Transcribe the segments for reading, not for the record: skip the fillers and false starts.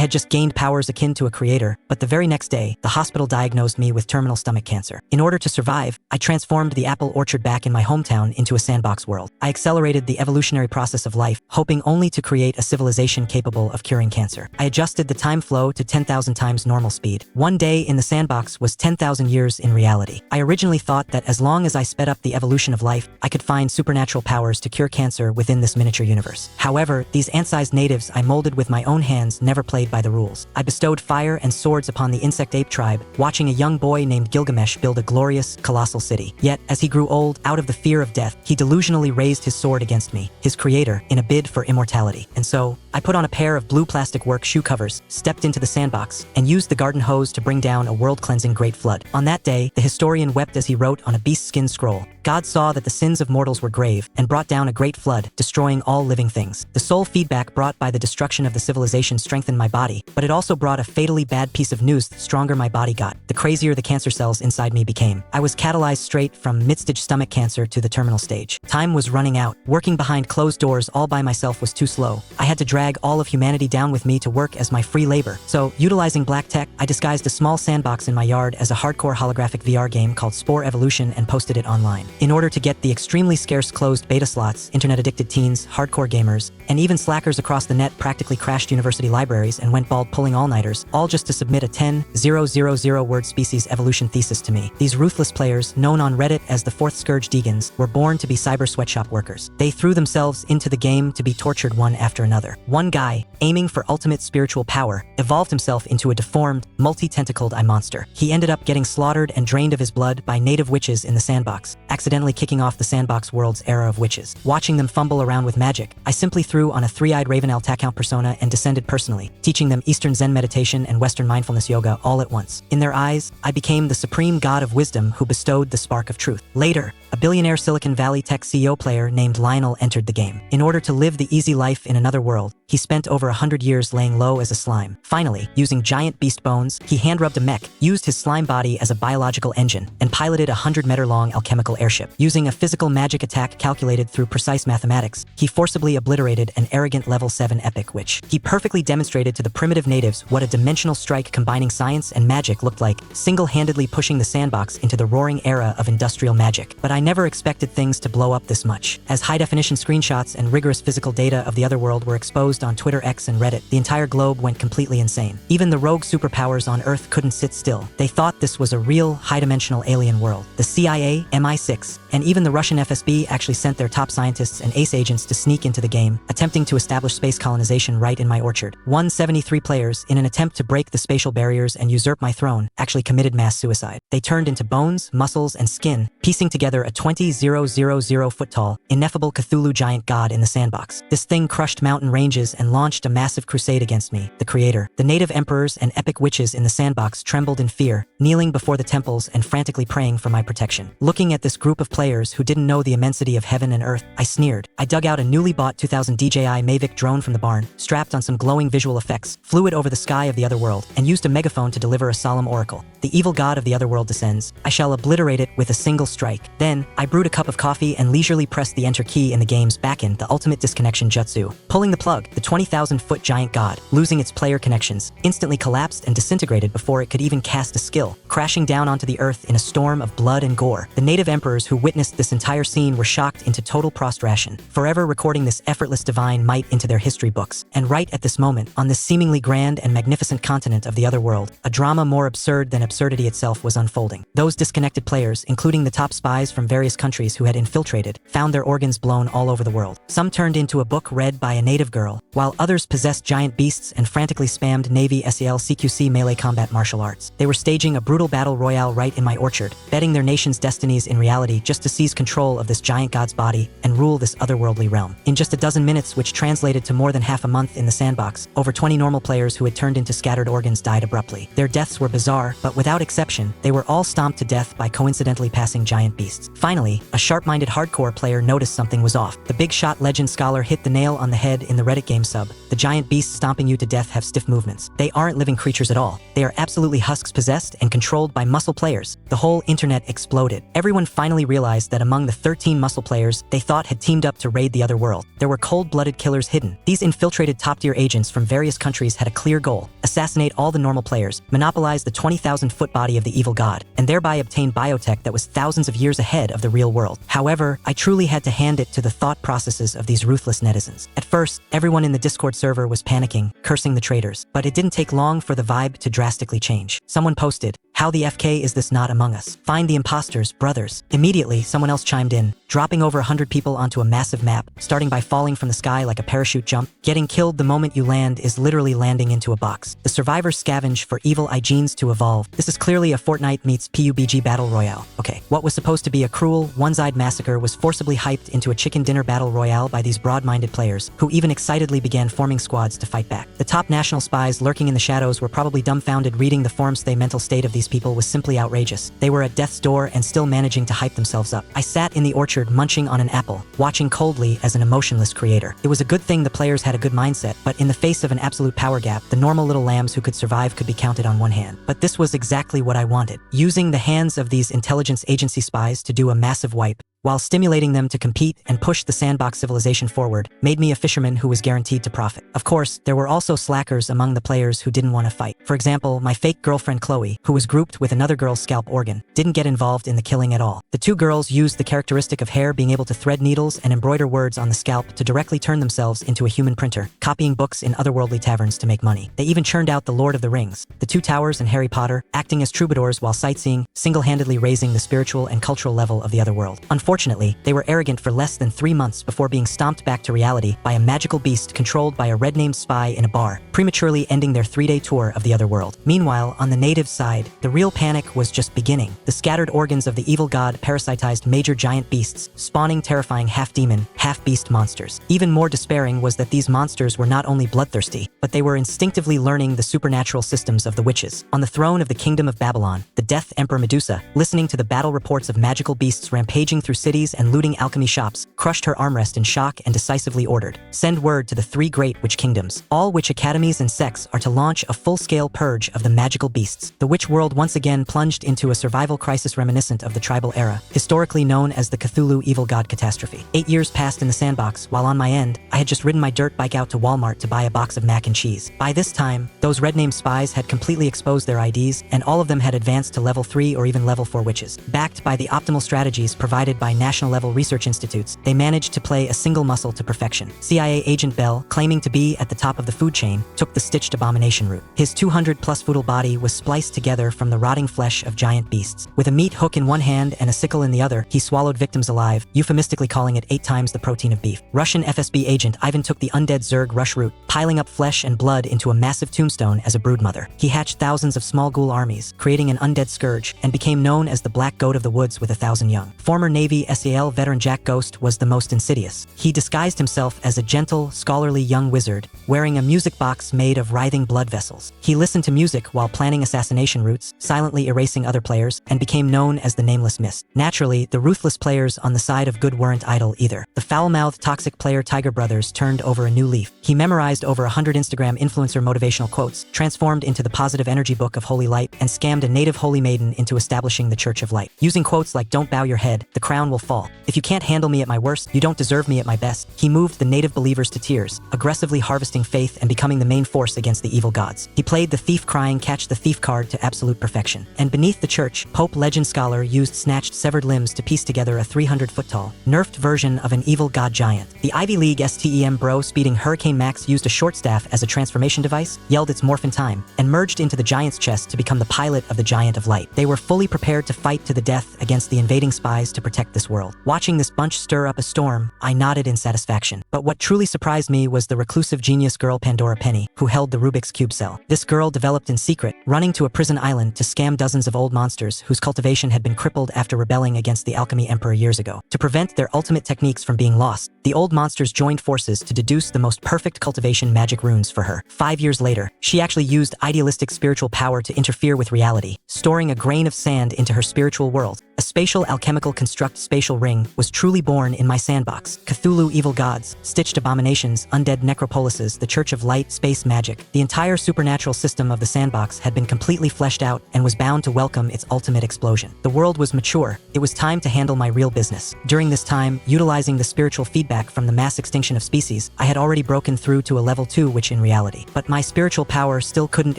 I had just gained powers akin to a creator, but the very next day, the hospital diagnosed me with terminal stomach cancer. In order to survive, I transformed the apple orchard back in my hometown into a sandbox world. I accelerated the evolutionary process of life, hoping only to create a civilization capable of curing cancer. I adjusted the time flow to 10,000 times normal speed. One day in the sandbox was 10,000 years in reality. I originally thought that as long as I sped up the evolution of life, I could find supernatural powers to cure cancer within this miniature universe. However, these ant-sized natives I molded with my own hands never played by the rules. I bestowed fire and swords upon the insect ape tribe, watching a young boy named Gilgamesh build a glorious, colossal city. Yet, as he grew old, out of the fear of death, he delusionally raised his sword against me, his creator, in a bid for immortality. And so, I put on a pair of blue plastic work shoe covers, stepped into the sandbox, and used the garden hose to bring down a world-cleansing great flood. On that day, the historian wept as he wrote on a beast-skin scroll, "God saw that the sins of mortals were grave, and brought down a great flood, destroying all living things." The soul feedback brought by the destruction of the civilization strengthened my body, but it also brought a fatally bad piece of news. The stronger my body got, the crazier the cancer cells inside me became. I was catalyzed straight from mid-stage stomach cancer to the terminal stage. Time was running out. Working behind closed doors all by myself was too slow. I had to drag all of humanity down with me to work as my free labor. So, utilizing black tech, I disguised a small sandbox in my yard as a hardcore holographic VR game called Spore Evolution and posted it online. In order to get the extremely scarce closed beta slots, internet-addicted teens, hardcore gamers, and even slackers across the net practically crashed university libraries and went bald pulling all-nighters, all just to submit a 10,000 word species evolution thesis to me. These ruthless players, known on Reddit as the Fourth Scourge Deegans, were born to be cyber sweatshop workers. They threw themselves into the game to be tortured one after another. One guy, aiming for ultimate spiritual power, evolved himself into a deformed, multi-tentacled eye monster. He ended up getting slaughtered and drained of his blood by native witches in the sandbox, accidentally kicking off the sandbox world's era of witches. Watching them fumble around with magic, I simply threw on a three-eyed Ravenel Takount persona and descended personally, teaching them Eastern Zen meditation and Western mindfulness yoga all at once. In their eyes, I became the supreme god of wisdom who bestowed the spark of truth. Later, a billionaire Silicon Valley tech CEO player named Lionel entered the game. In order to live the easy life in another world, he spent over 100 years laying low as a slime. Finally, using giant beast bones, he hand-rubbed a mech, used his slime body as a biological engine, and piloted a 100-meter-long alchemical airship. Using a physical magic attack calculated through precise mathematics, he forcibly obliterated an arrogant level 7 epic witch. He perfectly demonstrated to the primitive natives what a dimensional strike combining science and magic looked like, single-handedly pushing the sandbox into the roaring era of industrial magic. But I never expected things to blow up this much. As high-definition screenshots and rigorous physical data of the other world were exposed on Twitter, X, and Reddit, the entire globe went completely insane. Even the rogue superpowers on Earth couldn't sit still. They thought this was a real, high-dimensional alien world. The CIA, MI6, and even the Russian FSB actually sent their top scientists and ace agents to sneak into the game, attempting to establish space colonization right in my orchard. 173 players, in an attempt to break the spatial barriers and usurp my throne, actually committed mass suicide. They turned into bones, muscles, and skin, piecing together a 20,000-foot-tall, ineffable Cthulhu giant god in the sandbox. This thing crushed mountain ranges and launched a massive crusade against me, the creator. The native emperors and epic witches in the sandbox trembled in fear, kneeling before the temples and frantically praying for my protection. Looking at this group of players who didn't know the immensity of heaven and earth, I sneered. I dug out a newly bought 2000 DJI Mavic drone from the barn, strapped on some glowing visual effects, flew it over the sky of the other world, and used a megaphone to deliver a solemn oracle. The evil god of the other world descends. I shall obliterate it with a single strike. Then, I brewed a cup of coffee and leisurely pressed the enter key in the game's backend, the ultimate disconnection jutsu. Pulling the plug, the 20,000-foot giant god, losing its player connections, instantly collapsed and disintegrated before it could even cast a skill, crashing down onto the earth in a storm of blood and gore. The native emperors who witnessed this entire scene were shocked into total prostration, forever recording this effortless divine might into their history books. And right at this moment, on this seemingly grand and magnificent continent of the other world, a drama more absurd than absurdity itself was unfolding. Those disconnected players, including the top spies from various countries who had infiltrated, found their organs blown all over the world. Some turned into a book read by a native girl, while others possessed giant beasts and frantically spammed Navy SEL CQC melee combat martial arts. They were staging a brutal battle royale right in my orchard, betting their nation's destinies in reality just to seize control of this giant god's body and rule this otherworldly realm. In just a dozen minutes, which translated to more than half a month in the sandbox, over 20 normal players who had turned into scattered organs died abruptly. Their deaths were bizarre, but without exception, they were all stomped to death by coincidentally passing giant beasts. Finally, a sharp-minded hardcore player noticed something was off. The big shot legend scholar hit the nail on the head in the Reddit game sub. The giant beasts stomping you to death have stiff movements. They aren't living creatures at all. They are absolutely husks possessed and controlled by muscle players. The whole internet exploded. Everyone finally realized that among the 13 muscle players they thought had teamed up to raid the other world, there were cold-blooded killers hidden. These infiltrated top-tier agents from various countries had a clear goal: assassinate all the normal players, monopolize the 20,000-foot body of the evil god, and thereby obtain biotech that was thousands of years ahead of the real world. However, I truly had to hand it to the thought processes of these ruthless netizens. At first, everyone in the Discord server was panicking, cursing the traitors, but it didn't take long for the vibe to drastically change. Someone posted, "How the FK is this not among us? Find the imposters, brothers." Immediately, someone else chimed in, dropping over 100 people onto a massive map, starting by falling from the sky like a parachute jump. Getting killed the moment you land is literally landing into a box. The survivors scavenge for evil genes to evolve. This is clearly a Fortnite meets PUBG battle royale. Okay, what was supposed to be a cruel, one-sided massacre was forcibly hyped into a chicken dinner battle royale by these broad-minded players, who even excitedly began forming squads to fight back. The top national spies lurking in the shadows were probably dumbfounded. Reading the forums. The mental state of these people was simply outrageous. They were at death's door and still managing to hype themselves up. I sat in the orchard munching on an apple, watching coldly as an emotionless creator. It was a good thing the players had a good mindset, but in the face of an absolute power gap, the normal little lambs who could survive could be counted on one hand. But this was exactly what I wanted. Using the hands of these intelligence agency spies to do a massive wipe, while stimulating them to compete and push the Sandbox civilization forward, made me a fisherman who was guaranteed to profit. Of course, there were also slackers among the players who didn't want to fight. For example, my fake girlfriend Chloe, who was grouped with another girl's scalp organ, didn't get involved in the killing at all. The two girls used the characteristic of hair being able to thread needles and embroider words on the scalp to directly turn themselves into a human printer, copying books in otherworldly taverns to make money. They even churned out The Lord of the Rings, The Two Towers and Harry Potter, acting as troubadours while sightseeing, single-handedly raising the spiritual and cultural level of the other world. Unfortunately, they were arrogant for less than 3 months before being stomped back to reality by a magical beast controlled by a red-named spy in a bar, prematurely ending their 3-day tour of the other world. Meanwhile, on the native side, the real panic was just beginning. The scattered organs of the evil god parasitized major giant beasts, spawning terrifying half-demon, half-beast monsters. Even more despairing was that these monsters were not only bloodthirsty, but they were instinctively learning the supernatural systems of the witches. On the throne of the Kingdom of Babylon, the Death Emperor Medusa, listening to the battle reports of magical beasts rampaging through cities and looting alchemy shops, crushed her armrest in shock and decisively ordered, "Send word to the 3 great witch kingdoms. All witch academies and sects are to launch a full-scale purge of the magical beasts." The witch world once again plunged into a survival crisis reminiscent of the tribal era, historically known as the Cthulhu Evil God catastrophe. 8 years passed in the Sandbox, while on my end, I had just ridden my dirt bike out to Walmart to buy a box of mac and cheese. By this time, those red-named spies had completely exposed their IDs, and all of them had advanced to level 3 or even level 4 witches. Backed by the optimal strategies provided by national-level research institutes, they managed to play a single muscle to perfection. CIA agent Bell, claiming to be at the top of the food chain, took the stitched abomination route. His 200-plus foodle body was spliced together from the rotting flesh of giant beasts. With a meat hook in one hand and a sickle in the other, he swallowed victims alive, euphemistically calling it 8 times the protein of beef. Russian FSB agent Ivan took the undead Zerg rush route, piling up flesh and blood into a massive tombstone as a broodmother. He hatched thousands of small ghoul armies, creating an undead scourge, and became known as the Black Goat of the Woods with 1,000 young. Former Navy SAL veteran Jack Ghost was the most insidious. He disguised himself as a gentle, scholarly young wizard, wearing a music box made of writhing blood vessels. He listened to music while planning assassination routes, silently erasing other players, and became known as the Nameless Mist. Naturally, the ruthless players on the side of good weren't idle either. The foul-mouthed toxic player Tiger Brothers turned over a new leaf. He memorized over 100 Instagram influencer motivational quotes, transformed into the positive energy book of Holy Light, and scammed a native holy maiden into establishing the Church of Light. Using quotes like "Don't bow your head, the crown will fall. If you can't handle me at my worst, you don't deserve me at my best," he moved the native believers to tears, aggressively harvesting faith and becoming the main force against the evil gods. He played the thief crying catch the thief card to absolute perfection. And beneath the church, Pope Legend Scholar used snatched severed limbs to piece together a 300-foot-tall, nerfed version of an evil god giant. The Ivy League STEM bro speeding Hurricane Max used a short staff as a transformation device, yelled its morphin time, and merged into the giant's chest to become the pilot of the Giant of Light. They were fully prepared to fight to the death against the invading spies to protect the this world. Watching this bunch stir up a storm, I nodded in satisfaction. But what truly surprised me was the reclusive genius girl Pandora Penny, who held the Rubik's Cube cell. This girl developed in secret, running to a prison island to scam dozens of old monsters whose cultivation had been crippled after rebelling against the Alchemy Emperor years ago. To prevent their ultimate techniques from being lost, the old monsters joined forces to deduce the most perfect cultivation magic runes for her. 5 years later, she actually used idealistic spiritual power to interfere with reality, storing a grain of sand into her spiritual world. A spatial alchemical construct spatial ring was truly born in my sandbox. Cthulhu Evil Gods, Stitched Abominations, Undead Necropolises, the Church of Light, Space Magic. The entire supernatural system of the sandbox had been completely fleshed out and was bound to welcome its ultimate explosion. The world was mature. It was time to handle my real business. During this time, utilizing the spiritual feedback from the mass extinction of species, I had already broken through to a level 2 witch in reality. But my spiritual power still couldn't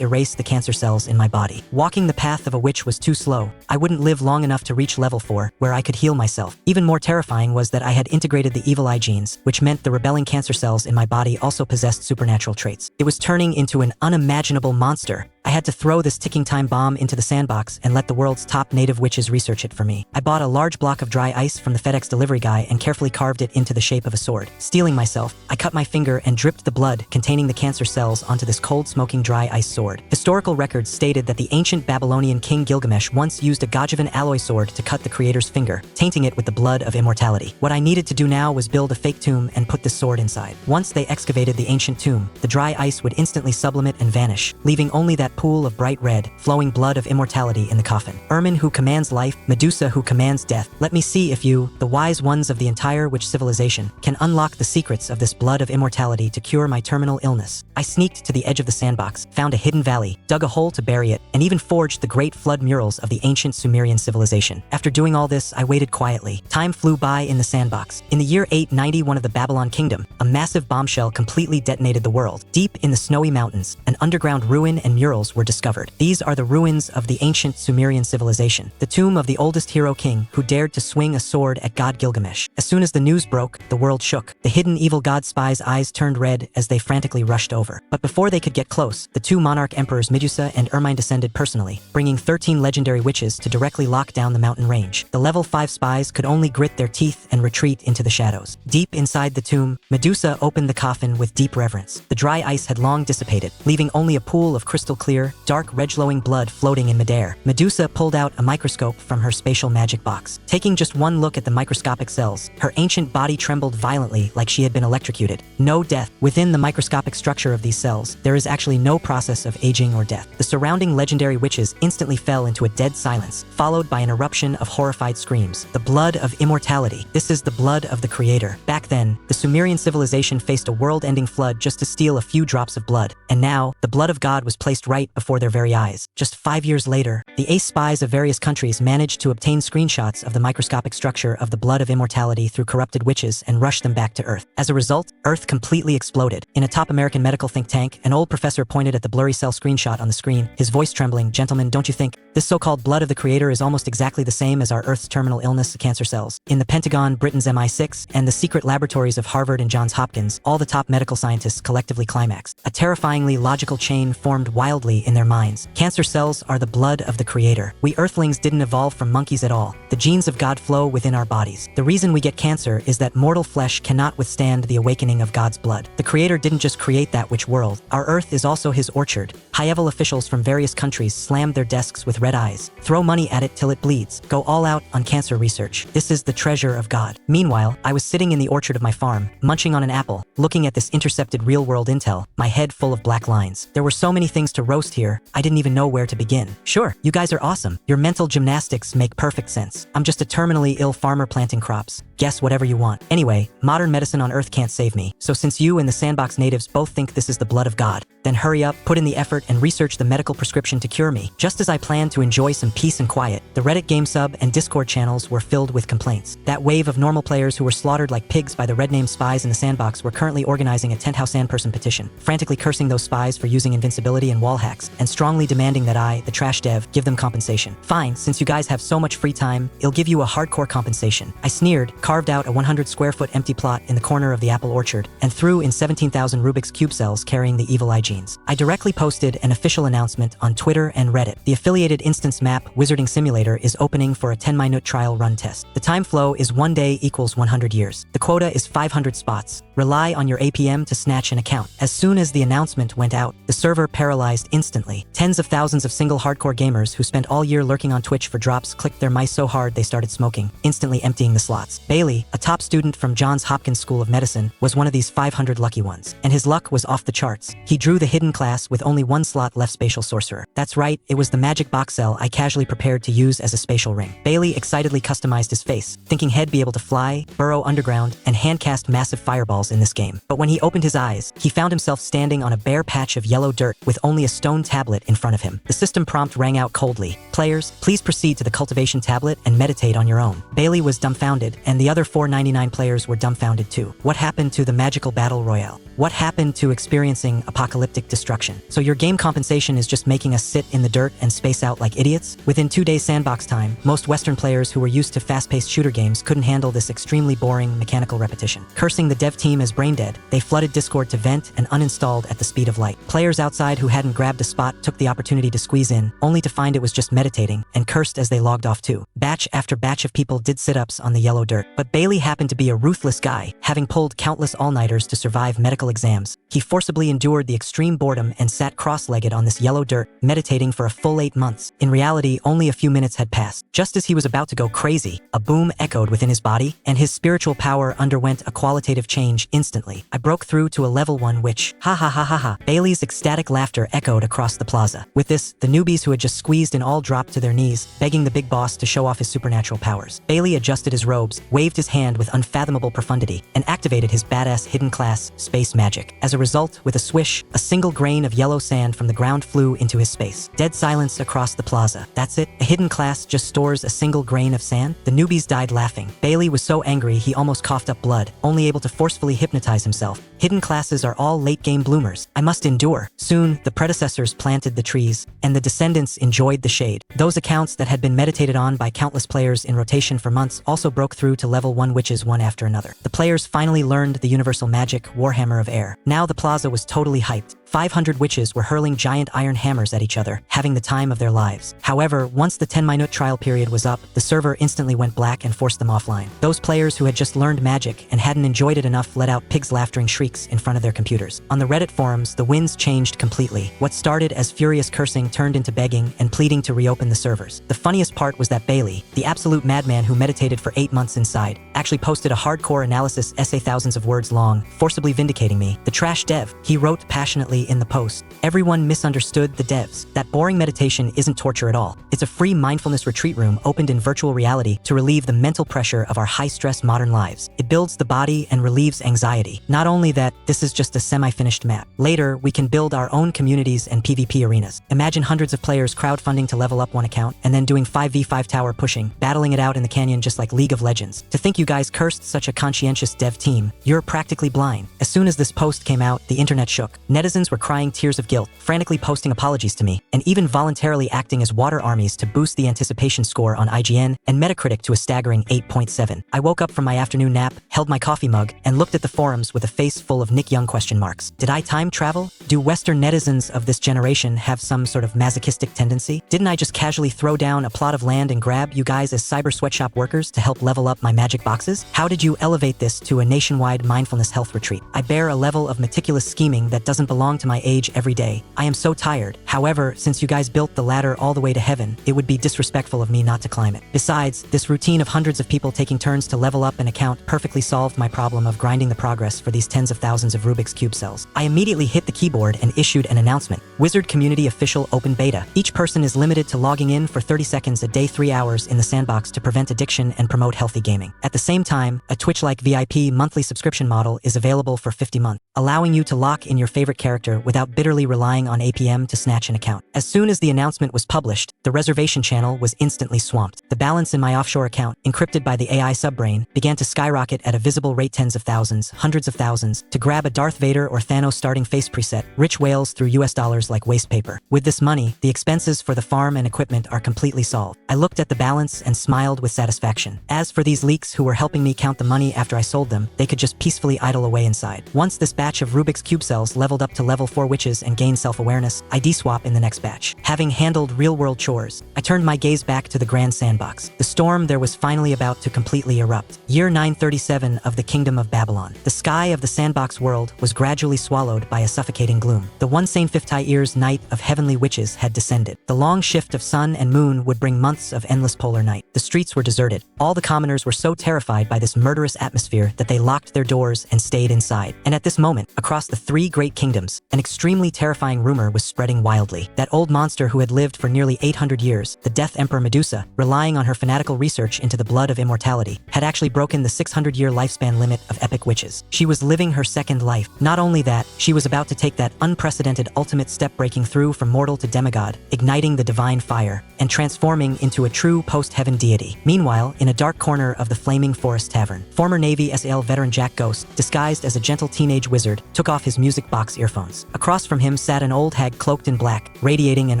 erase the cancer cells in my body. Walking the path of a witch was too slow. I wouldn't live long enough to reach level 4, where I could heal myself. Even more terrifying was that I had integrated the evil eye genes, which meant the rebelling cancer cells in my body also possessed supernatural traits. It was turning into an unimaginable monster. I had to throw this ticking time bomb into the sandbox and let the world's top native witches research it for me. I bought a large block of dry ice from the FedEx delivery guy and carefully carved it into the shape of a sword. Stealing myself, I cut my finger and dripped the blood containing the cancer cells onto this cold, smoking dry ice sword. Historical records stated that the ancient Babylonian king Gilgamesh once used a Gajavan alloy sword to cut the creator's finger, tainting it with the blood of immortality. What I needed to do now was build a fake tomb and put this sword inside. Once they excavated the ancient tomb, the dry ice would instantly sublimate and vanish, leaving only that pool of bright red, flowing blood of immortality in the coffin. Ermin who commands life, Medusa who commands death. Let me see if you, the wise ones of the entire witch civilization, can unlock the secrets of this blood of immortality to cure my terminal illness. I sneaked to the edge of the sandbox, found a hidden valley, dug a hole to bury it, and even forged the great flood murals of the ancient Sumerian civilization. After doing all this, I waited quietly. Time flew by in the sandbox. In the year 891 of the Babylon Kingdom, a massive bombshell completely detonated the world. Deep in the snowy mountains, an underground ruin and murals were discovered. These are the ruins of the ancient Sumerian civilization, the tomb of the oldest hero king who dared to swing a sword at god Gilgamesh. As soon as the news broke, the world shook. The hidden evil god spies' eyes turned red as they frantically rushed over. But before they could get close, the two monarch emperors Medusa and Ermine descended personally, bringing 13 legendary witches to directly lock down the mountain range. The level 5 spies could only grit their teeth and retreat into the shadows. Deep inside the tomb, Medusa opened the coffin with deep reverence. The dry ice had long dissipated, leaving only a pool of crystal clear, dark red-glowing blood floating in midair. Medusa pulled out a microscope from her spatial magic box. Taking just one look at the microscopic cells, her ancient body trembled violently like she had been electrocuted. No death. Within the microscopic structure of these cells, there is actually no process of aging or death. The surrounding legendary witches instantly fell into a dead silence, followed by an eruption of horrified screams. The blood of immortality. This is the blood of the creator. Back then, the Sumerian civilization faced a world-ending flood just to steal a few drops of blood. And now, the blood of God was placed right before their very eyes. Just 5 years later, the ace spies of various countries managed to obtain screenshots of the microscopic structure of the blood of immortality through corrupted witches and rush them back to Earth. As a result, Earth completely exploded. In a top American medical think tank, an old professor pointed at the blurry cell screenshot on the screen, his voice trembling. "Gentlemen, don't you think this so-called blood of the creator is almost exactly the same as our Earth's terminal illness, cancer cells?" In the Pentagon, Britain's MI6, and the secret laboratories of Harvard and Johns Hopkins, all the top medical scientists collectively climaxed. A terrifyingly logical chain formed wildly in their minds. Cancer cells are the blood of the creator. We Earthlings didn't evolve from monkeys at all. The genes of God flow within our bodies. The reason we get cancer is that mortal flesh cannot withstand the awakening of God's blood. The creator didn't just create that witch world. Our Earth is also his orchard. High-level officials from various countries slammed their desks with red eyes. Throw money at it till it bleeds. Go all out on cancer research. This is the treasure of God. Meanwhile, I was sitting in the orchard of my farm, munching on an apple, looking at this intercepted real-world intel, my head full of black lines. There were so many things to roast here, I didn't even know where to begin. Sure, you guys are awesome. Your mental gymnastics make perfect sense. I'm just a terminally ill farmer planting crops. Guess whatever you want. Anyway, modern medicine on Earth can't save me. So since you and the Sandbox natives both think this is the blood of God, then hurry up, put in the effort, and research the medical prescription to cure me. Just as I planned to enjoy some peace and quiet, the Reddit game sub and Discord channels were filled with complaints. That wave of normal players who were slaughtered like pigs by the red-named spies in the Sandbox were currently organizing a 10th house sand person petition, frantically cursing those spies for using invincibility and wall hacks, and strongly demanding that I, the trash dev, give them compensation. Fine, since you guys have so much free time, it'll give you a hardcore compensation. I sneered, carved out a 100 square foot empty plot in the corner of the apple orchard, and threw in 17,000 Rubik's Cube cells carrying the evil eye genes. I directly posted an official announcement on Twitter and Reddit. The affiliated instance map Wizarding Simulator is opening for a 10-minute trial run test. The time flow is 1 day equals 100 years. The quota is 500 spots. Rely on your APM to snatch an account. As soon as the announcement went out, the server paralyzed instantly. Tens of thousands of single hardcore gamers who spent all year lurking on Twitch for drops clicked their mice so hard they started smoking, instantly emptying the slots. Bailey, a top student from Johns Hopkins School of Medicine, was one of these 500 lucky ones. And his luck was off the charts. He drew the hidden class with only 1 slot left, Spatial Sorcerer. That's right, it was the magic box cell I casually prepared to use as a spatial ring. Bailey excitedly customized his face, thinking he'd be able to fly, burrow underground, and handcast massive fireballs in this game. But when he opened his eyes, he found himself standing on a bare patch of yellow dirt with only a stone tablet in front of him. The system prompt rang out coldly. Players, please proceed to the cultivation tablet and meditate on your own. Bailey was dumbfounded, and the other 499 players were dumbfounded too. What happened to the magical battle royale? What happened to experiencing apocalyptic destruction? So your game compensation is just making us sit in the dirt and space out like idiots? Within 2 days Sandbox time, most Western players who were used to fast-paced shooter games couldn't handle this extremely boring mechanical repetition. Cursing the dev team as brain dead, they flooded Discord to vent and uninstalled at the speed of light. Players outside who hadn't grabbed a spot took the opportunity to squeeze in, only to find it was just meditating, and cursed as they logged off too. Batch after batch of people did sit-ups on the yellow dirt. But Bailey happened to be a ruthless guy, having pulled countless all-nighters to survive medical exams. He forcibly endured the extreme boredom and sat cross-legged on this yellow dirt, meditating for a full 8 months. In reality, only a few minutes had passed. Just as he was about to go crazy, a boom echoed within his body, and his spiritual power underwent a qualitative change instantly. I broke through to a level 1 which, ha ha ha ha ha. Bailey's ecstatic laughter echoed across the plaza. With this, the newbies who had just squeezed in all dropped to their knees, begging the big boss to show off his supernatural powers. Bailey adjusted his robes, waved his hand with unfathomable profundity, and activated his badass hidden class, Space Magic. As a result, with a swish, a single grain of yellow sand from the ground flew into his space. Dead silence across the plaza. That's it? A hidden class just stores a single grain of sand? The newbies died laughing. Bailey was so angry he almost coughed up blood, only able to forcefully hypnotize himself. Hidden classes are all late-game bloomers. I must endure. Soon, the predecessors planted the trees, and the descendants enjoyed the shade. Those accounts that had been meditated on by countless players in rotation for months also broke through to level 1 witches one after another. The players finally learned the universal magic Warhammer of Air. Now the plaza was totally hyped. 500 witches were hurling giant iron hammers at each other, having the time of their lives. However, once the 10-minute trial period was up, the server instantly went black and forced them offline. Those players who had just learned magic and hadn't enjoyed it enough let out pigs' laughtering shrieks in front of their computers. On the Reddit forums, the winds changed completely. What started as furious cursing turned into begging and pleading to reopen the servers. The funniest part was that Bailey, the absolute madman who meditated for 8 months inside, actually posted a hardcore analysis essay thousands of words long, forcibly vindicating me, the trash dev. He wrote passionately in the post, "Everyone misunderstood the devs. That boring meditation isn't torture at all. It's a free mindfulness retreat room opened in virtual reality to relieve the mental pressure of our high-stress modern lives. It builds the body and relieves anxiety. Not only that, this is just a semi-finished map. Later, we can build our own communities and PvP arenas. Imagine hundreds of players crowdfunding to level up one account and then doing 5v5 tower pushing, battling it out in the canyon just like League of Legends. To think you guys cursed such a conscientious dev team, you're practically blind." As soon as this post came out, the internet shook. Netizens were crying tears of guilt, frantically posting apologies to me, and even voluntarily acting as water armies to boost the anticipation score on IGN and Metacritic to a staggering 8.7. I woke up from my afternoon nap, held my coffee mug, and looked at the forums with a face full of Nick Young question marks. Did I time travel? Do Western netizens of this generation have some sort of masochistic tendency? Didn't I just casually throw down a plot of land and grab you guys as cyber sweatshop workers to help level up my magic boxes? How did you elevate this to a nationwide mindfulness health retreat? I bear a level of meticulous scheming that doesn't belong to my age every day. I am so tired. However, since you guys built the ladder all the way to heaven, it would be disrespectful of me not to climb it. Besides, this routine of hundreds of people taking turns to level up an account perfectly solved my problem of grinding the progress for these tens of thousands of Rubik's Cube cells. I immediately hit the keyboard and issued an announcement. Wizard Community Official Open Beta. Each person is limited to logging in for 30 seconds a day, 3 hours in the sandbox to prevent addiction and promote healthy gaming. At the same time, a Twitch-like VIP monthly subscription model is available for 50 months. allowing you to lock in your favorite character without bitterly relying on APM to snatch an account. As soon as the announcement was published, the reservation channel was instantly swamped. The balance in my offshore account, encrypted by the AI subbrain, began to skyrocket at a visible rate, tens of thousands, hundreds of thousands. To grab a Darth Vader or Thanos starting face preset, rich whales threw US dollars like waste paper. With this money, the expenses for the farm and equipment are completely solved. I looked at the balance and smiled with satisfaction. As for these leaks who were helping me count the money after I sold them, they could just peacefully idle away inside. Once this batch of Rubik's Cube cells leveled up to level 4 witches and gained self-awareness, I deswap in the next batch. Having handled real-world chores, I turned my gaze back to the grand sandbox. The storm there was finally about to completely erupt. Year 937 of the Kingdom of Babylon. The sky of the sandbox world was gradually swallowed by a suffocating gloom. The 1/50 years night of heavenly witches had descended. The long shift of sun and moon would bring months of endless polar night. The streets were deserted. All the commoners were so terrified by this murderous atmosphere that they locked their doors and stayed inside. And at this moment, across the 3 great kingdoms, an extremely terrifying rumor was spreading wildly. That old monster who had lived for nearly 800 years, the Death Emperor Medusa, relying on her fanatical research into the blood of immortality, had actually broken the 600-year lifespan limit of epic witches. She was living her second life. Not only that, she was about to take that unprecedented ultimate step, breaking through from mortal to demigod, igniting the divine fire, and transforming into a true post-heaven deity. Meanwhile, in a dark corner of the Flaming Forest Tavern, former Navy SAL veteran Jack Ghost, disguised as a gentle teenage wizard, took off his music box earphones. Across from him sat an old hag cloaked in black, radiating an